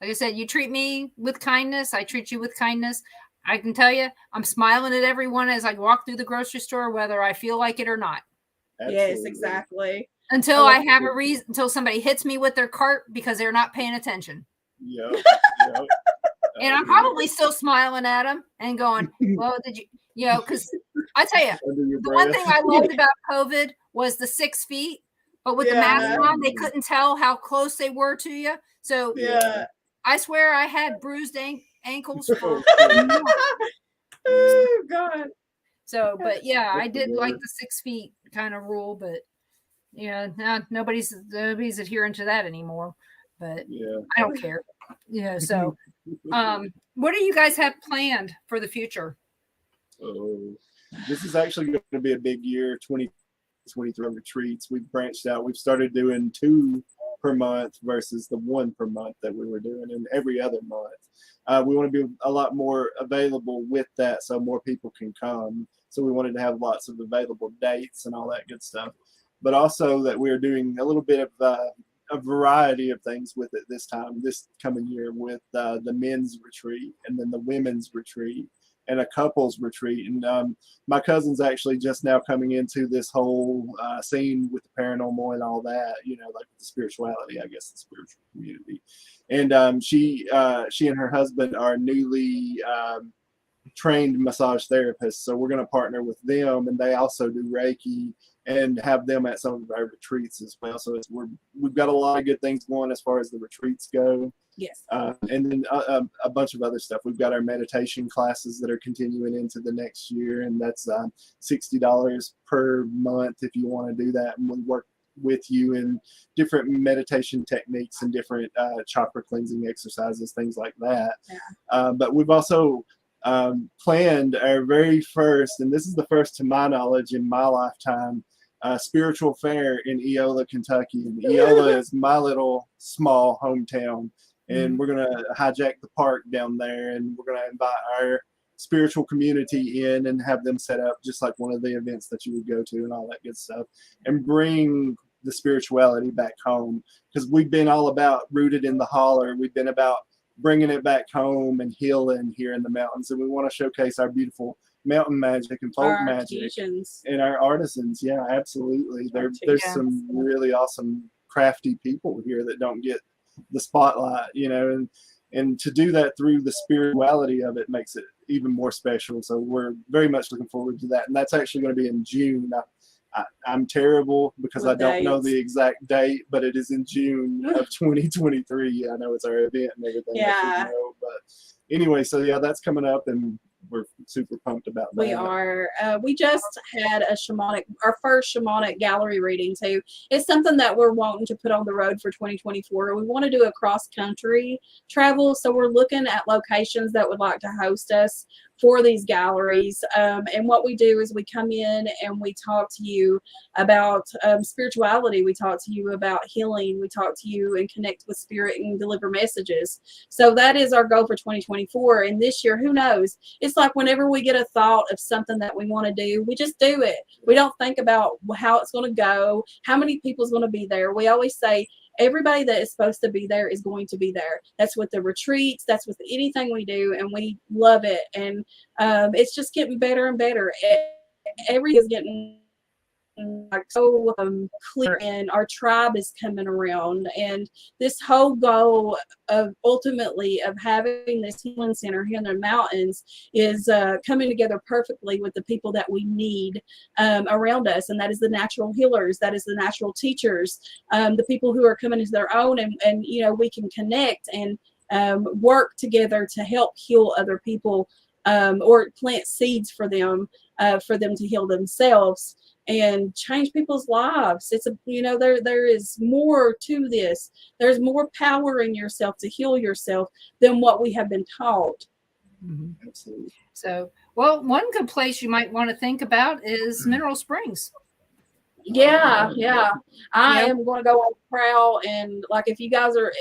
Like I said, you treat me with kindness. I treat you with kindness. I can tell you, I'm smiling at everyone as I walk through the grocery store, whether I feel like it or not. Absolutely. Yes, exactly. Until I have a reason, until somebody hits me with their cart because they're not paying attention. Yep. And I'm probably still smiling at them and going, well, did you, because I tell you, the one thing I loved about COVID was the 6 feet, but with the mask on, they couldn't tell how close they were to you. So I swear I had bruised ankles for Oh God. so, but yeah, I did like the 6 feet kind of rule, but yeah, nobody's adhering to that anymore. But Yeah, I don't care. Yeah. So, what do you guys have planned for the future? oh, this is actually going to be a big year. 2023 retreats. We've branched out. We've started doing 2 per month versus the 1 per month that we were doing, and every other month. We want to be a lot more available with that, so more people can come. So we wanted to have lots of available dates and all that good stuff, but also that we're doing a little bit of a variety of things with it this coming year, with the men's retreat and then the women's retreat and a couples retreat. And my cousin's actually just now coming into this whole scene with the paranormal and all that, like the spirituality, I guess, the spiritual community. And she and her husband are newly trained massage therapists, so we're going to partner with them, and they also do Reiki, and have them at some of our retreats as well. So we've got a lot of good things going as far as the retreats go. Yes. And then a bunch of other stuff. We've got our meditation classes that are continuing into the next year, and that's $60 per month if you want to do that. And we work with you in different meditation techniques and different chakra cleansing exercises, things like that. Yeah. But we've also planned our very first, and this is the first to my knowledge in my lifetime, spiritual fair in Eola, Kentucky. And Eola is my little small hometown. And we're going to hijack the park down there, and we're going to invite our spiritual community in and have them set up just like one of the events that you would go to and all that good stuff, and bring the spirituality back home, because we've been all about rooted in the holler. We've been about bringing it back home and healing here in the mountains, and we want to showcase our beautiful mountain magic and folk magic and our artisans. Yeah, absolutely. There's some really awesome crafty people here that don't get the spotlight, and to do that through the spirituality of it makes it even more special. So we're very much looking forward to that, and that's actually going to be in June. I'm terrible because I don't know the exact date, but it is in June of 2023. I know it's our event and everything. Yeah. But anyway, so yeah, that's coming up, and we're super pumped about that. We are. We just had our first shamanic gallery reading too. It's something that we're wanting to put on the road for 2024. We want to do a cross-country travel, so we're looking at locations that would like to host us for these galleries. And what we do is we come in and we talk to you about spirituality. We talk to you about healing. We talk to you and connect with spirit and deliver messages. So that is our goal for 2024. And this year, who knows? It's like whenever we get a thought of something that we want to do, we just do it. We don't think about how it's going to go, how many people's going to be there. We always say, everybody that is supposed to be there is going to be there. That's with the retreats. That's with anything we do, and we love it. And it's just getting better and better. Everything is getting so clear, and our tribe is coming around. And this whole goal of ultimately of having this healing center here in the mountains is coming together perfectly with the people that we need around us, and that is the natural healers, that is the natural teachers, the people who are coming into their own, and we can connect and work together to help heal other people, or plant seeds for them to heal themselves and change people's lives. It's there is more to this. There's more power in yourself to heal yourself than what we have been taught. Mm-hmm. Absolutely. So, well, one good place you might want to think about is Mineral Springs. Yeah. I am going to go on the prowl, and like if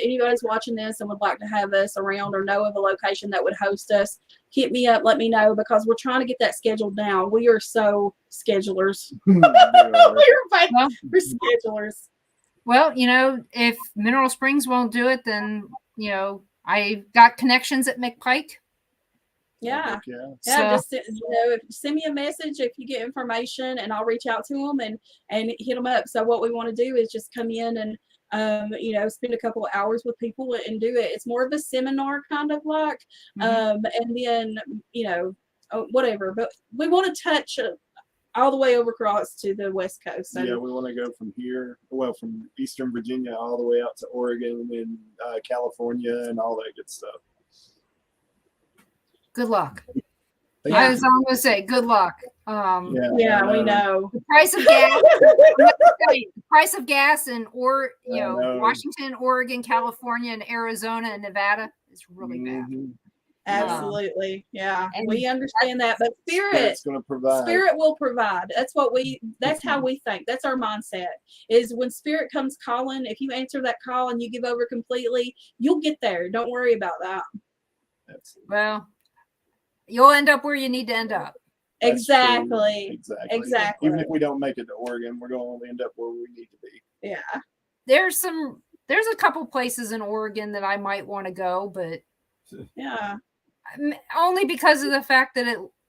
anybody's watching this and would like to have us around or know of a location that would host us, hit me up, let me know, because we're trying to get that scheduled now. We are so schedulers. We're schedulers. Well, if Mineral Springs won't do it, then I got connections at McPike. Yeah. Just send me a message if you get information, and I'll reach out to them and hit them up. So what we want to do is just come in and spend a couple of hours with people and do it. It's more of a seminar kind of like, and then whatever. But we want to touch all the way over across to the West Coast. So, yeah, we want to go from here, from Eastern Virginia all the way out to Oregon and California and all that good stuff. Good luck. Thank I you. was going to say good luck. Yeah, we know. The price of gas. The price of gas in Washington, Oregon, California, and Arizona and Nevada is really bad. Mhm. Absolutely. Yeah. And We understand that. But Spirit's going to provide. Spirit will provide. That's how we think. That's our mindset. Is when Spirit comes calling, if you answer that call and you give over completely, you'll get there. Don't worry about that. Absolutely. Well, you'll end up where you need to end up. That's Exactly. true. Exactly. Even if we don't make it to Oregon, we're going to end up where we need to be. Yeah. There's a couple places in Oregon that I might want to go, but Yeah. only because of the fact that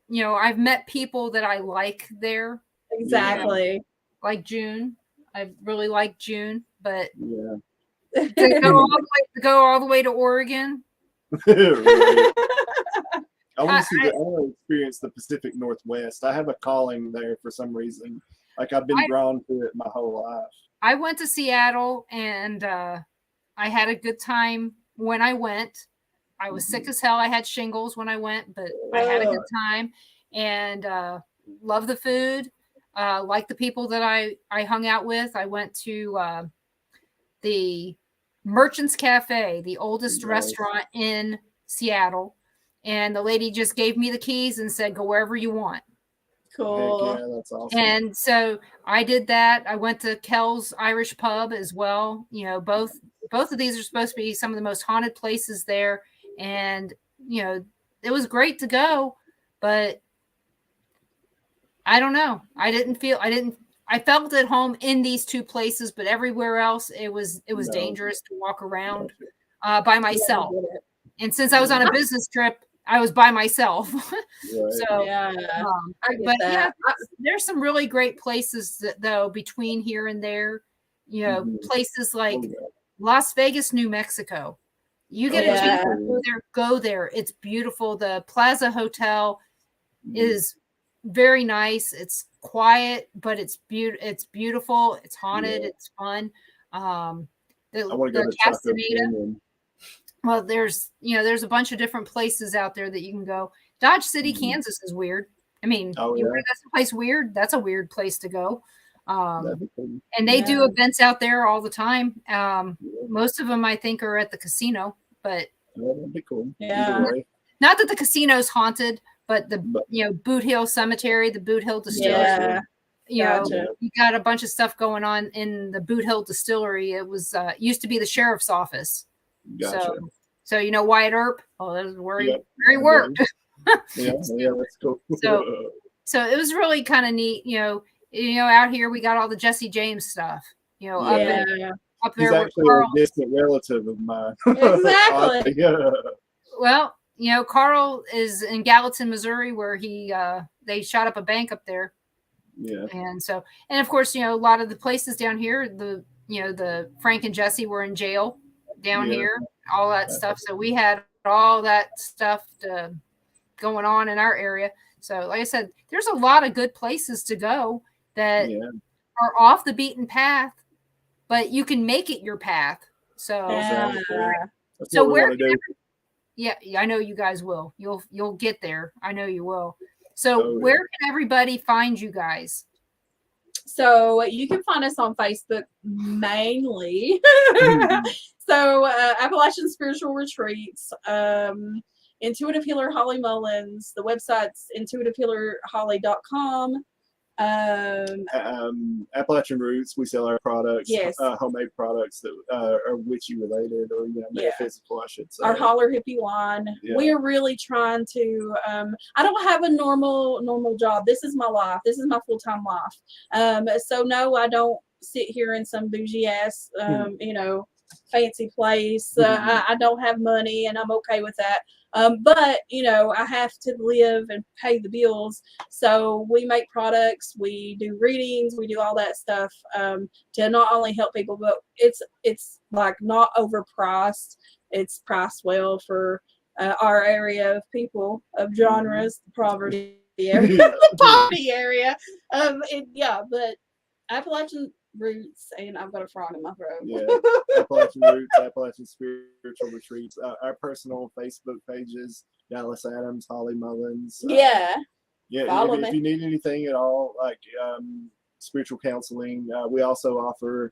I've met people that I like there. Exactly. Like June. I really like June, but Yeah. to go all the way to Oregon. Right. I want to experience the Pacific Northwest. I have a calling there for some reason. Like I've been drawn to it my whole life. I went to Seattle and I had a good time when I went. I was sick as hell. I had shingles when I went, but I had a good time and love the food. Like the people that I hung out with. I went to the Merchants Cafe, the oldest restaurant in Seattle. And the lady just gave me the keys and said, go wherever you want. Cool. Heck yeah, that's awesome. And so I did that. I went to Kel's Irish Pub as well. Both of these are supposed to be some of the most haunted places there. And, it was great to go, but I don't know. I felt at home in these two places, but everywhere else it was dangerous to walk around by myself. And since I was on a business trip, I was by myself. Right. So, I get but that. there's some really great places though between here and there. Places like Las Vegas, New Mexico. You get a chance to go there. It's beautiful. The Plaza Hotel is very nice. It's quiet, but it's beautiful. It's haunted. Yeah. It's fun. I want to go to Castaneda. Well, there's a bunch of different places out there that you can go. Dodge City, Kansas is weird. I mean, you want to go someplace weird? That's a weird place to go. And they do events out there all the time. Most of them, I think, are at the casino. But that'd be cool. Yeah. Not that the casino's haunted, but the Boot Hill Cemetery, the Boot Hill Distillery. Yeah. You got a bunch of stuff going on in the Boot Hill Distillery. It was used to be the sheriff's office. Gotcha. So Wyatt Earp. Oh, that was where he worked. Yeah, that's cool. So it was really kind of neat. Out here we got all the Jesse James stuff. Up there. He's actually a distant relative of mine. Exactly. Well, Carl is in Gallatin, Missouri, where they shot up a bank up there. Yeah. And of course, a lot of the places down here, the Frank and Jesse were in jail down here, all that stuff. So we had all that stuff going on in our area. So like I said, there's a lot of good places to go that are off the beaten path, but you can make it your path. So, so where I know you guys will. You'll get there. I know you will. So where can everybody find you guys? So you can find us on Facebook mainly. So Appalachian Spiritual Retreats, Intuitive Healer Holly Mullins. The website's intuitivehealerholly.com. Appalachian Roots, we sell our products, yes, homemade products that are witchy related or metaphysical, I should say. Our holler hippie wine. We are really trying to. I don't have a normal job. This is my life. This is my full-time life. So no, I don't sit here in some bougie ass, fancy place. I don't have money, and I'm okay with that. But I have to live and pay the bills. So we make products, we do readings, we do all that stuff to not only help people, but it's like not overpriced. It's priced well for our area of people, of genres, poverty the area, the poverty area. But Appalachian roots, and I've got a frog in my throat. Yeah, Appalachian roots, Appalachian spiritual retreats. Our personal Facebook pages: Dallas Adams, Holly Mullins. Yeah. If you need anything at all, like spiritual counseling, we also offer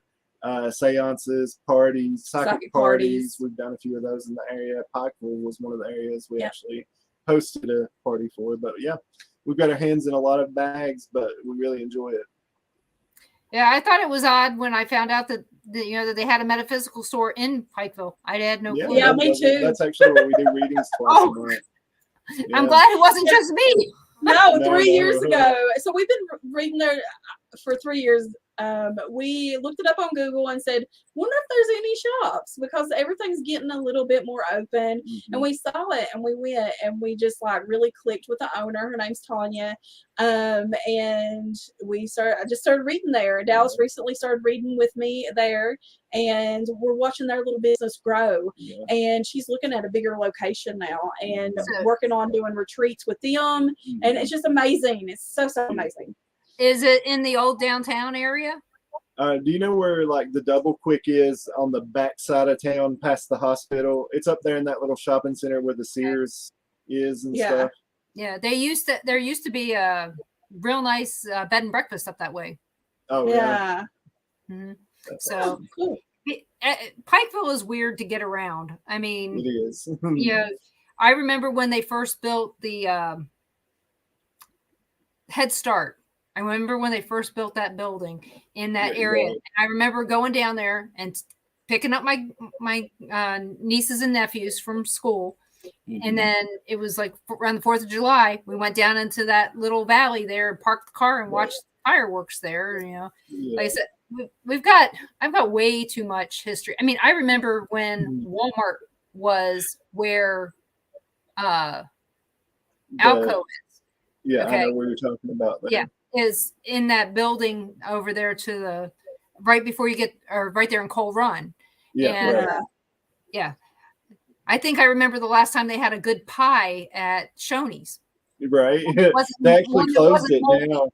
seances, parties, psychic parties. We've done a few of those in the area. Pikeville was one of the areas we actually hosted a party for. But yeah, we've got our hands in a lot of bags, but we really enjoy it. Yeah, I thought it was odd when I found out that that they had a metaphysical store in Pikeville. I had no clue. Yeah, me too. That's actually where we do readings twice a month. Yeah. I'm glad it wasn't just me. No, 3 years ago. So we've been reading there for 3 years. We looked it up on Google and said, wonder if there's any shops, because everything's getting a little bit more open. And we saw it and we went and we just like really clicked with the owner. Her name's Tanya. And I just started reading there. Dallas recently started reading with me there, and we're watching their little business grow. And she's looking at a bigger location now and working on doing retreats with them. And it's just amazing. It's so amazing. Is it in the old downtown area? Do you know where like the Double Quick is on the back side of town past the hospital? It's up there in that little shopping center where the Sears is and stuff. Yeah, there used to be a real nice bed and breakfast up that way. Oh yeah. Mm-hmm. So cool. Pikeville is weird to get around. I mean, it is. I remember when they first built the Head Start. I remember when they first built that building in that area. And I remember going down there and picking up my nieces and nephews from school. And then it was like around the 4th of July, we went down into that little valley there and parked the car and watched fireworks there. Like I said, I've got way too much history. I mean, I remember when Walmart was where Alco is. Yeah, okay. I know what you're talking about there. Yeah, is in that building over there to the right before you get, or right there in Coal Run. Yeah, and, yeah. I think I remember the last time they had a good pie at Shoney's. Right. They actually closed it now.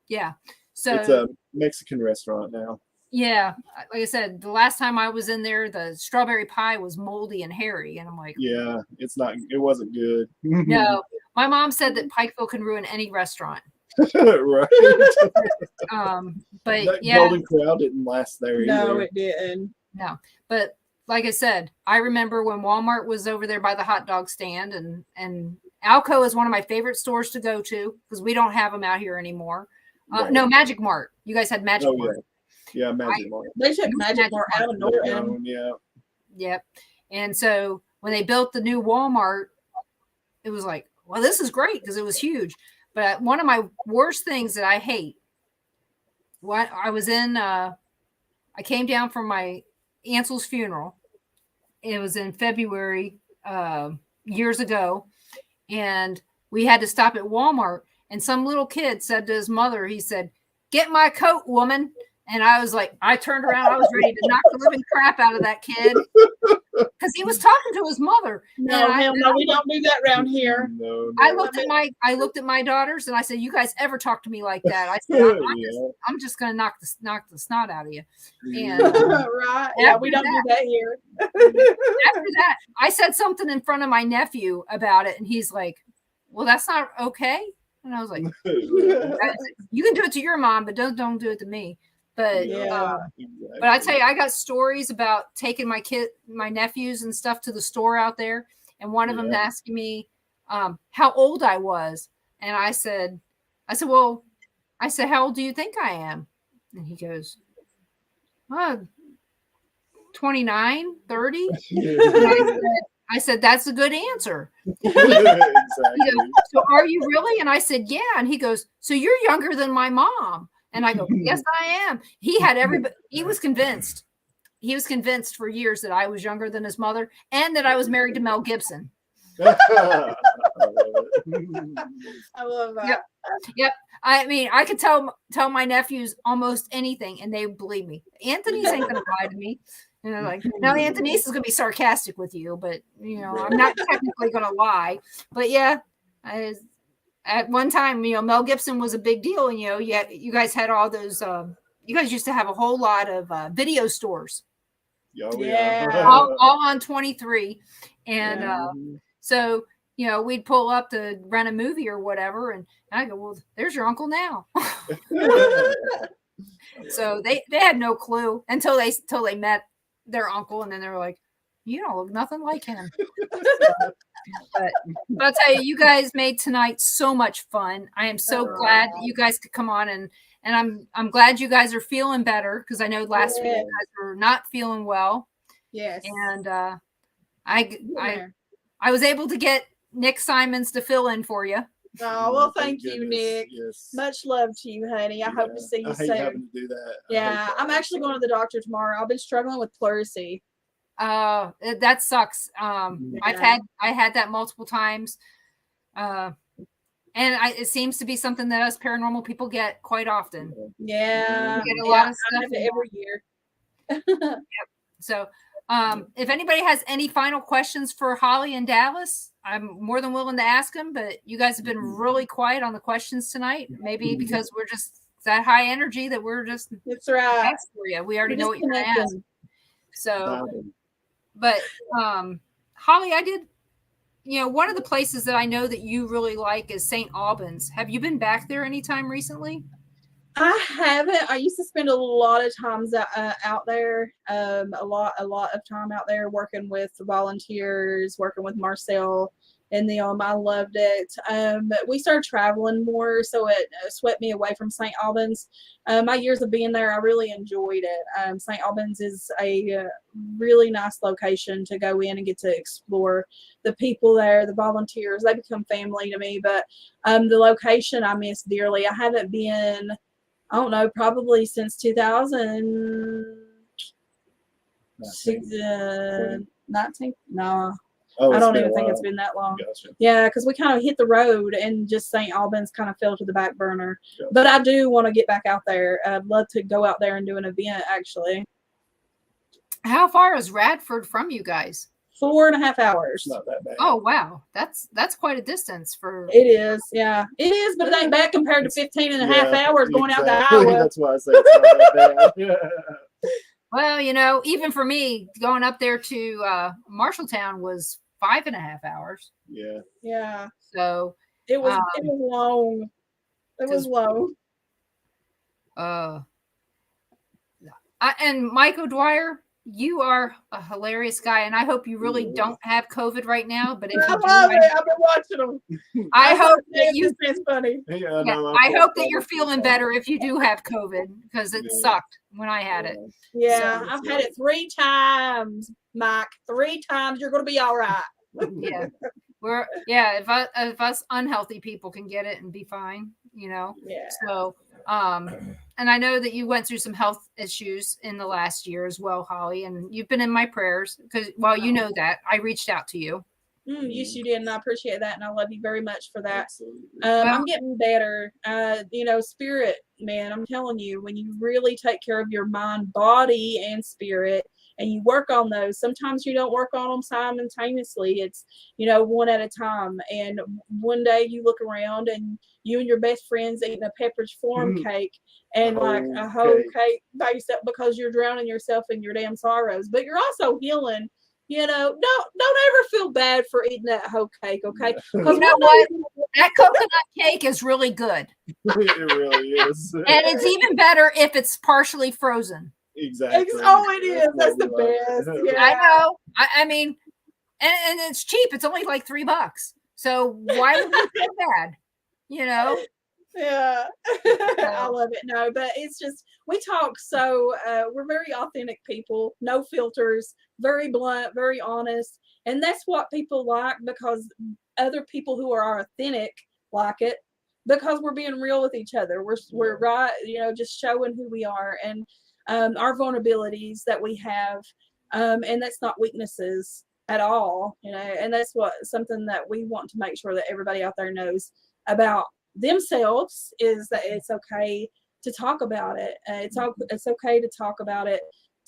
Yeah. So it's a Mexican restaurant now. Yeah. Like I said, the last time I was in there, the strawberry pie was moldy and hairy. And I'm like, yeah, it wasn't good. No. My mom said that Pikeville can ruin any restaurant. Right. But that yeah. Golden Corral didn't last there either. No, it didn't. No. But like I said, I remember when Walmart was over there by the hot dog stand, and Alco is one of my favorite stores to go to because we don't have them out here anymore. Right. No, Magic Mart. You guys had Magic Mart. Yeah, Magic Mart. They took Magic Mart out of Norton. Yeah. Yep. And so when they built the new Walmart, it was like, well, this is great because it was huge. But one of my worst things that I hate, I was in, I came down from my Ansel's funeral. It was in February years ago. And we had to stop at Walmart. And some little kid said to his mother, he said, "Get my coat, woman." And I was like, I turned around. I was ready to knock the living crap out of that kid because he was talking to his mother. No, we don't do that around here. No. I looked at my daughters and I said, "You guys ever talk to me like that?" I said, I'm just going to knock the snot out of you. And right. Yeah, we don't do that here. After that, I said something in front of my nephew about it. And he's like, "Well, that's not okay." And I was like, "You can do it to your mom, but don't do it to me." But exactly. But I tell you, I got stories about taking my nephews and stuff to the store out there, and one of them asking me how old I was, and I said, "Well, how old do you think I am?" And he goes, 29, 30. And I said, "That's a good answer." Exactly. He goes, "So are you really?" And I said, "Yeah." And he goes, "So you're younger than my mom?" And I go, "Yes, I am." He was convinced. He was convinced for years that I was younger than his mother and that I was married to Mel Gibson. I love that. Yep. I mean, I could tell my nephews almost anything and they believe me. Anthony's ain't going to lie to me. And they're like, "No, Anthony's is going to be sarcastic with you, but I'm not technically going to lie." But yeah, at one time, Mel Gibson was a big deal, and you guys had all those. You guys used to have a whole lot of video stores. Oh, Yeah. all on 23, and so we'd pull up to rent a movie or whatever, and I go, well, there's your uncle now. So they had no clue until they met their uncle, and then they were like, you don't look nothing like him. But I'll tell you guys made tonight so much fun. I am so glad that you guys could come on, and I'm glad you guys are feeling better, because I know last week you guys were not feeling well. Yes. And I was able to get Nick Simons to fill in for you. Oh, well, thank you, Nick. Yes. Much love to you, honey. I hope to see you I hate soon. having to do that. Yeah, I'm actually going to the doctor tomorrow. I've been struggling with pleurisy. That sucks. I had that multiple times. And it seems to be something that us paranormal people get quite often. Yeah. We get a lot of I stuff have it every year. Yep. So if anybody has any final questions for Holly and Dallas, I'm more than willing to ask them, but you guys have been really quiet on the questions tonight. Maybe because we're just that high energy that we're just That's right. ask for you. We already know what you're going to ask. So, but Holly, I did, one of the places that I know that you really like is St. Albans. Have you been back there anytime recently? I haven't. I used to spend a lot of times out there, a lot of time out there working with volunteers, working with Marcel and them. I loved it. We started traveling more, so it swept me away from St. Albans. My years of being there, I really enjoyed it. St. Albans is a really nice location to go in and get to explore. The people there, the volunteers, they become family to me. But the location I miss dearly. I haven't been, I don't know, probably since 2019. No. I don't even think it's been that long. Gotcha. Yeah, because we kind of hit the road and just St. Albans kind of fell to the back burner. Gotcha. But I do want to get back out there. I'd love to go out there and do an event, actually. How far is Radford from you guys? 4.5 hours. Not that bad. Oh, wow. That's quite a distance for. It is, yeah. It is, but it ain't bad compared to 15 and a half hours going out to Iowa. That's why I say it's not that bad. Well, even for me, going up there to Marshalltown was 5.5 hours. Yeah. Yeah. So it was long. It was long. And Mike O'Dwyer, you are a hilarious guy, and I hope you really don't have COVID right now. But if I love it. I've been watching them. I hope that it's funny. Yeah, I hope that you're feeling better if you do have COVID, because it sucked when I had it. Yeah, so, I've had it 3 times, Mike. 3 times. You're going to be all right. Yeah. If us unhealthy people can get it and be fine, Yeah. So, and I know that you went through some health issues in the last year as well, Holly, and you've been in my prayers because, you know that I reached out to you. Yes, you did, and I appreciate that, and I love you very much for that. I'm getting better. Spirit, man, I'm telling you, when you really take care of your mind, body, and spirit, and you work on those, sometimes you don't work on them simultaneously. It's, one at a time. And one day you look around and you and your best friend's eating a Pepperidge Farm cake and a whole cake by yourself because you're drowning yourself in your damn sorrows. But you're also healing. Don't ever feel bad for eating that whole cake, okay? Because you know what? That coconut cake is really good. It really is. And it's even better if it's partially frozen. Exactly. Oh, it is. That's the best. Yeah. I know. I mean, and it's cheap. It's only like $3. So why would it be bad? Yeah. I love it. No, but it's just, we talk so, we're very authentic people, no filters, very blunt, very honest. And that's what people like, because other people who are authentic like it, because we're being real with each other. We're right, just showing who we are and our vulnerabilities that we have. And that's not weaknesses at all, and that's something that we want to make sure that everybody out there knows about themselves, is that it's okay to talk about it. It's okay to talk about it,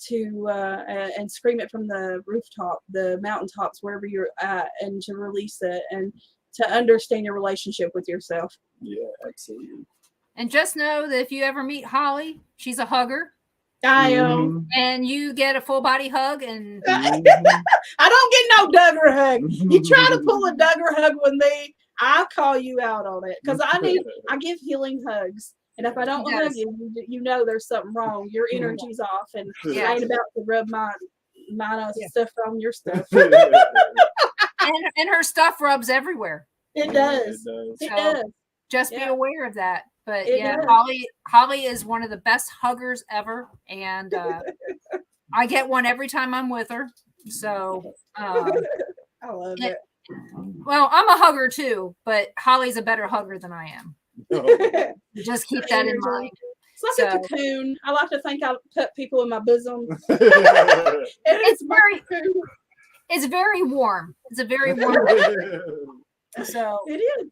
and scream it from the rooftop, the mountaintops, wherever you're at, and to release it and to understand your relationship with yourself. Yeah, absolutely. And just know that if you ever meet Holly, she's a hugger. I am. And you get a full body hug. And I don't get no Duggar hug. You try to pull a Duggar hug with me, I'll call you out on it. Because I give healing hugs. And if I don't hug you, you know there's something wrong. Your energy's off. And I ain't about to rub my stuff on your stuff. and her stuff rubs everywhere. It does. It does. Just be aware of that. But It Holly is one of the best huggers ever, and I get one every time I'm with her. So I love it. Well, I'm a hugger too, but Holly's a better hugger than I am. Just keep that in mind. It's like a cocoon. I like to think I put people in my bosom. It's very warm. It's a very warm. So it is.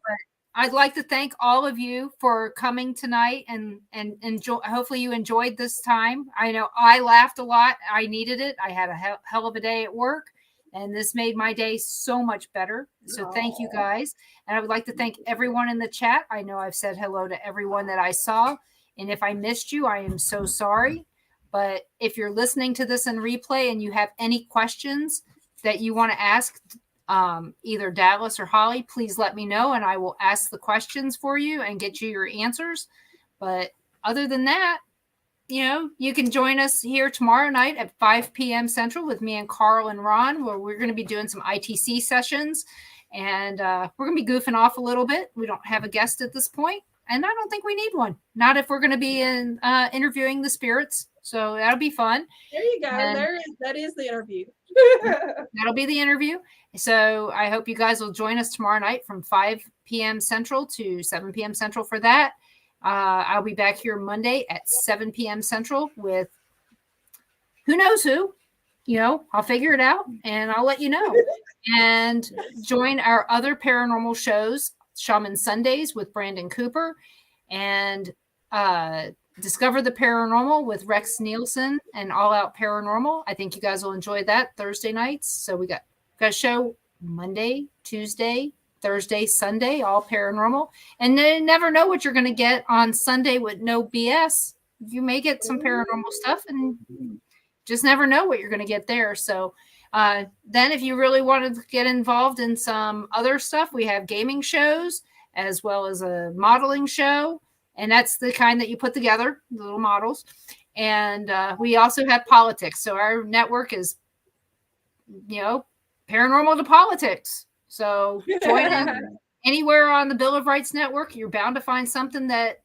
I'd like to thank all of you for coming tonight and enjoy. Hopefully you enjoyed this time. I know I laughed a lot. I needed it. I had a hell of a day at work, and this made my day so much better. So thank you guys. And I would like to thank everyone in the chat. I know I've said hello to everyone that I saw. And if I missed you, I am so sorry. But if you're listening to this in replay and you have any questions that you want to ask, either Dallas or Holly, please let me know and I will ask the questions for you and get you your answers. But other than that, you can join us here tomorrow night at 5 p.m. Central with me and Carl and Ron, where we're going to be doing some ITC sessions, and we're going to be goofing off a little bit. We don't have a guest at this point, and I don't think we need one. Not if we're going to be interviewing the spirits. So that'll be fun. There you go. That is the interview. That'll be the interview. So I hope you guys will join us tomorrow night from 5 p.m. Central to 7 p.m. Central for that. I'll be back here Monday at 7 p.m. Central with who knows who. I'll figure it out and I'll let you know. And join our other paranormal shows, Shaman Sundays with Brandon Cooper, and Discover the Paranormal with Rex Nielsen and All Out Paranormal. I think you guys will enjoy that Thursday nights. So we got a show Monday, Tuesday, Thursday, Sunday, all paranormal. And then never know what you're going to get on Sunday with no BS. You may get some paranormal stuff and just never know what you're going to get there. So then if you really want to get involved in some other stuff, we have gaming shows as well as a modeling show. And that's the kind that you put together, the little models. And we also have politics. So our network is, paranormal to politics. So join in anywhere on the Bill of Rights network. You're bound to find something that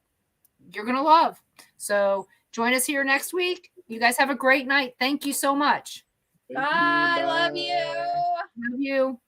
you're going to love. So join us here next week. You guys have a great night. Thank you so much. Bye. Love you. Love you.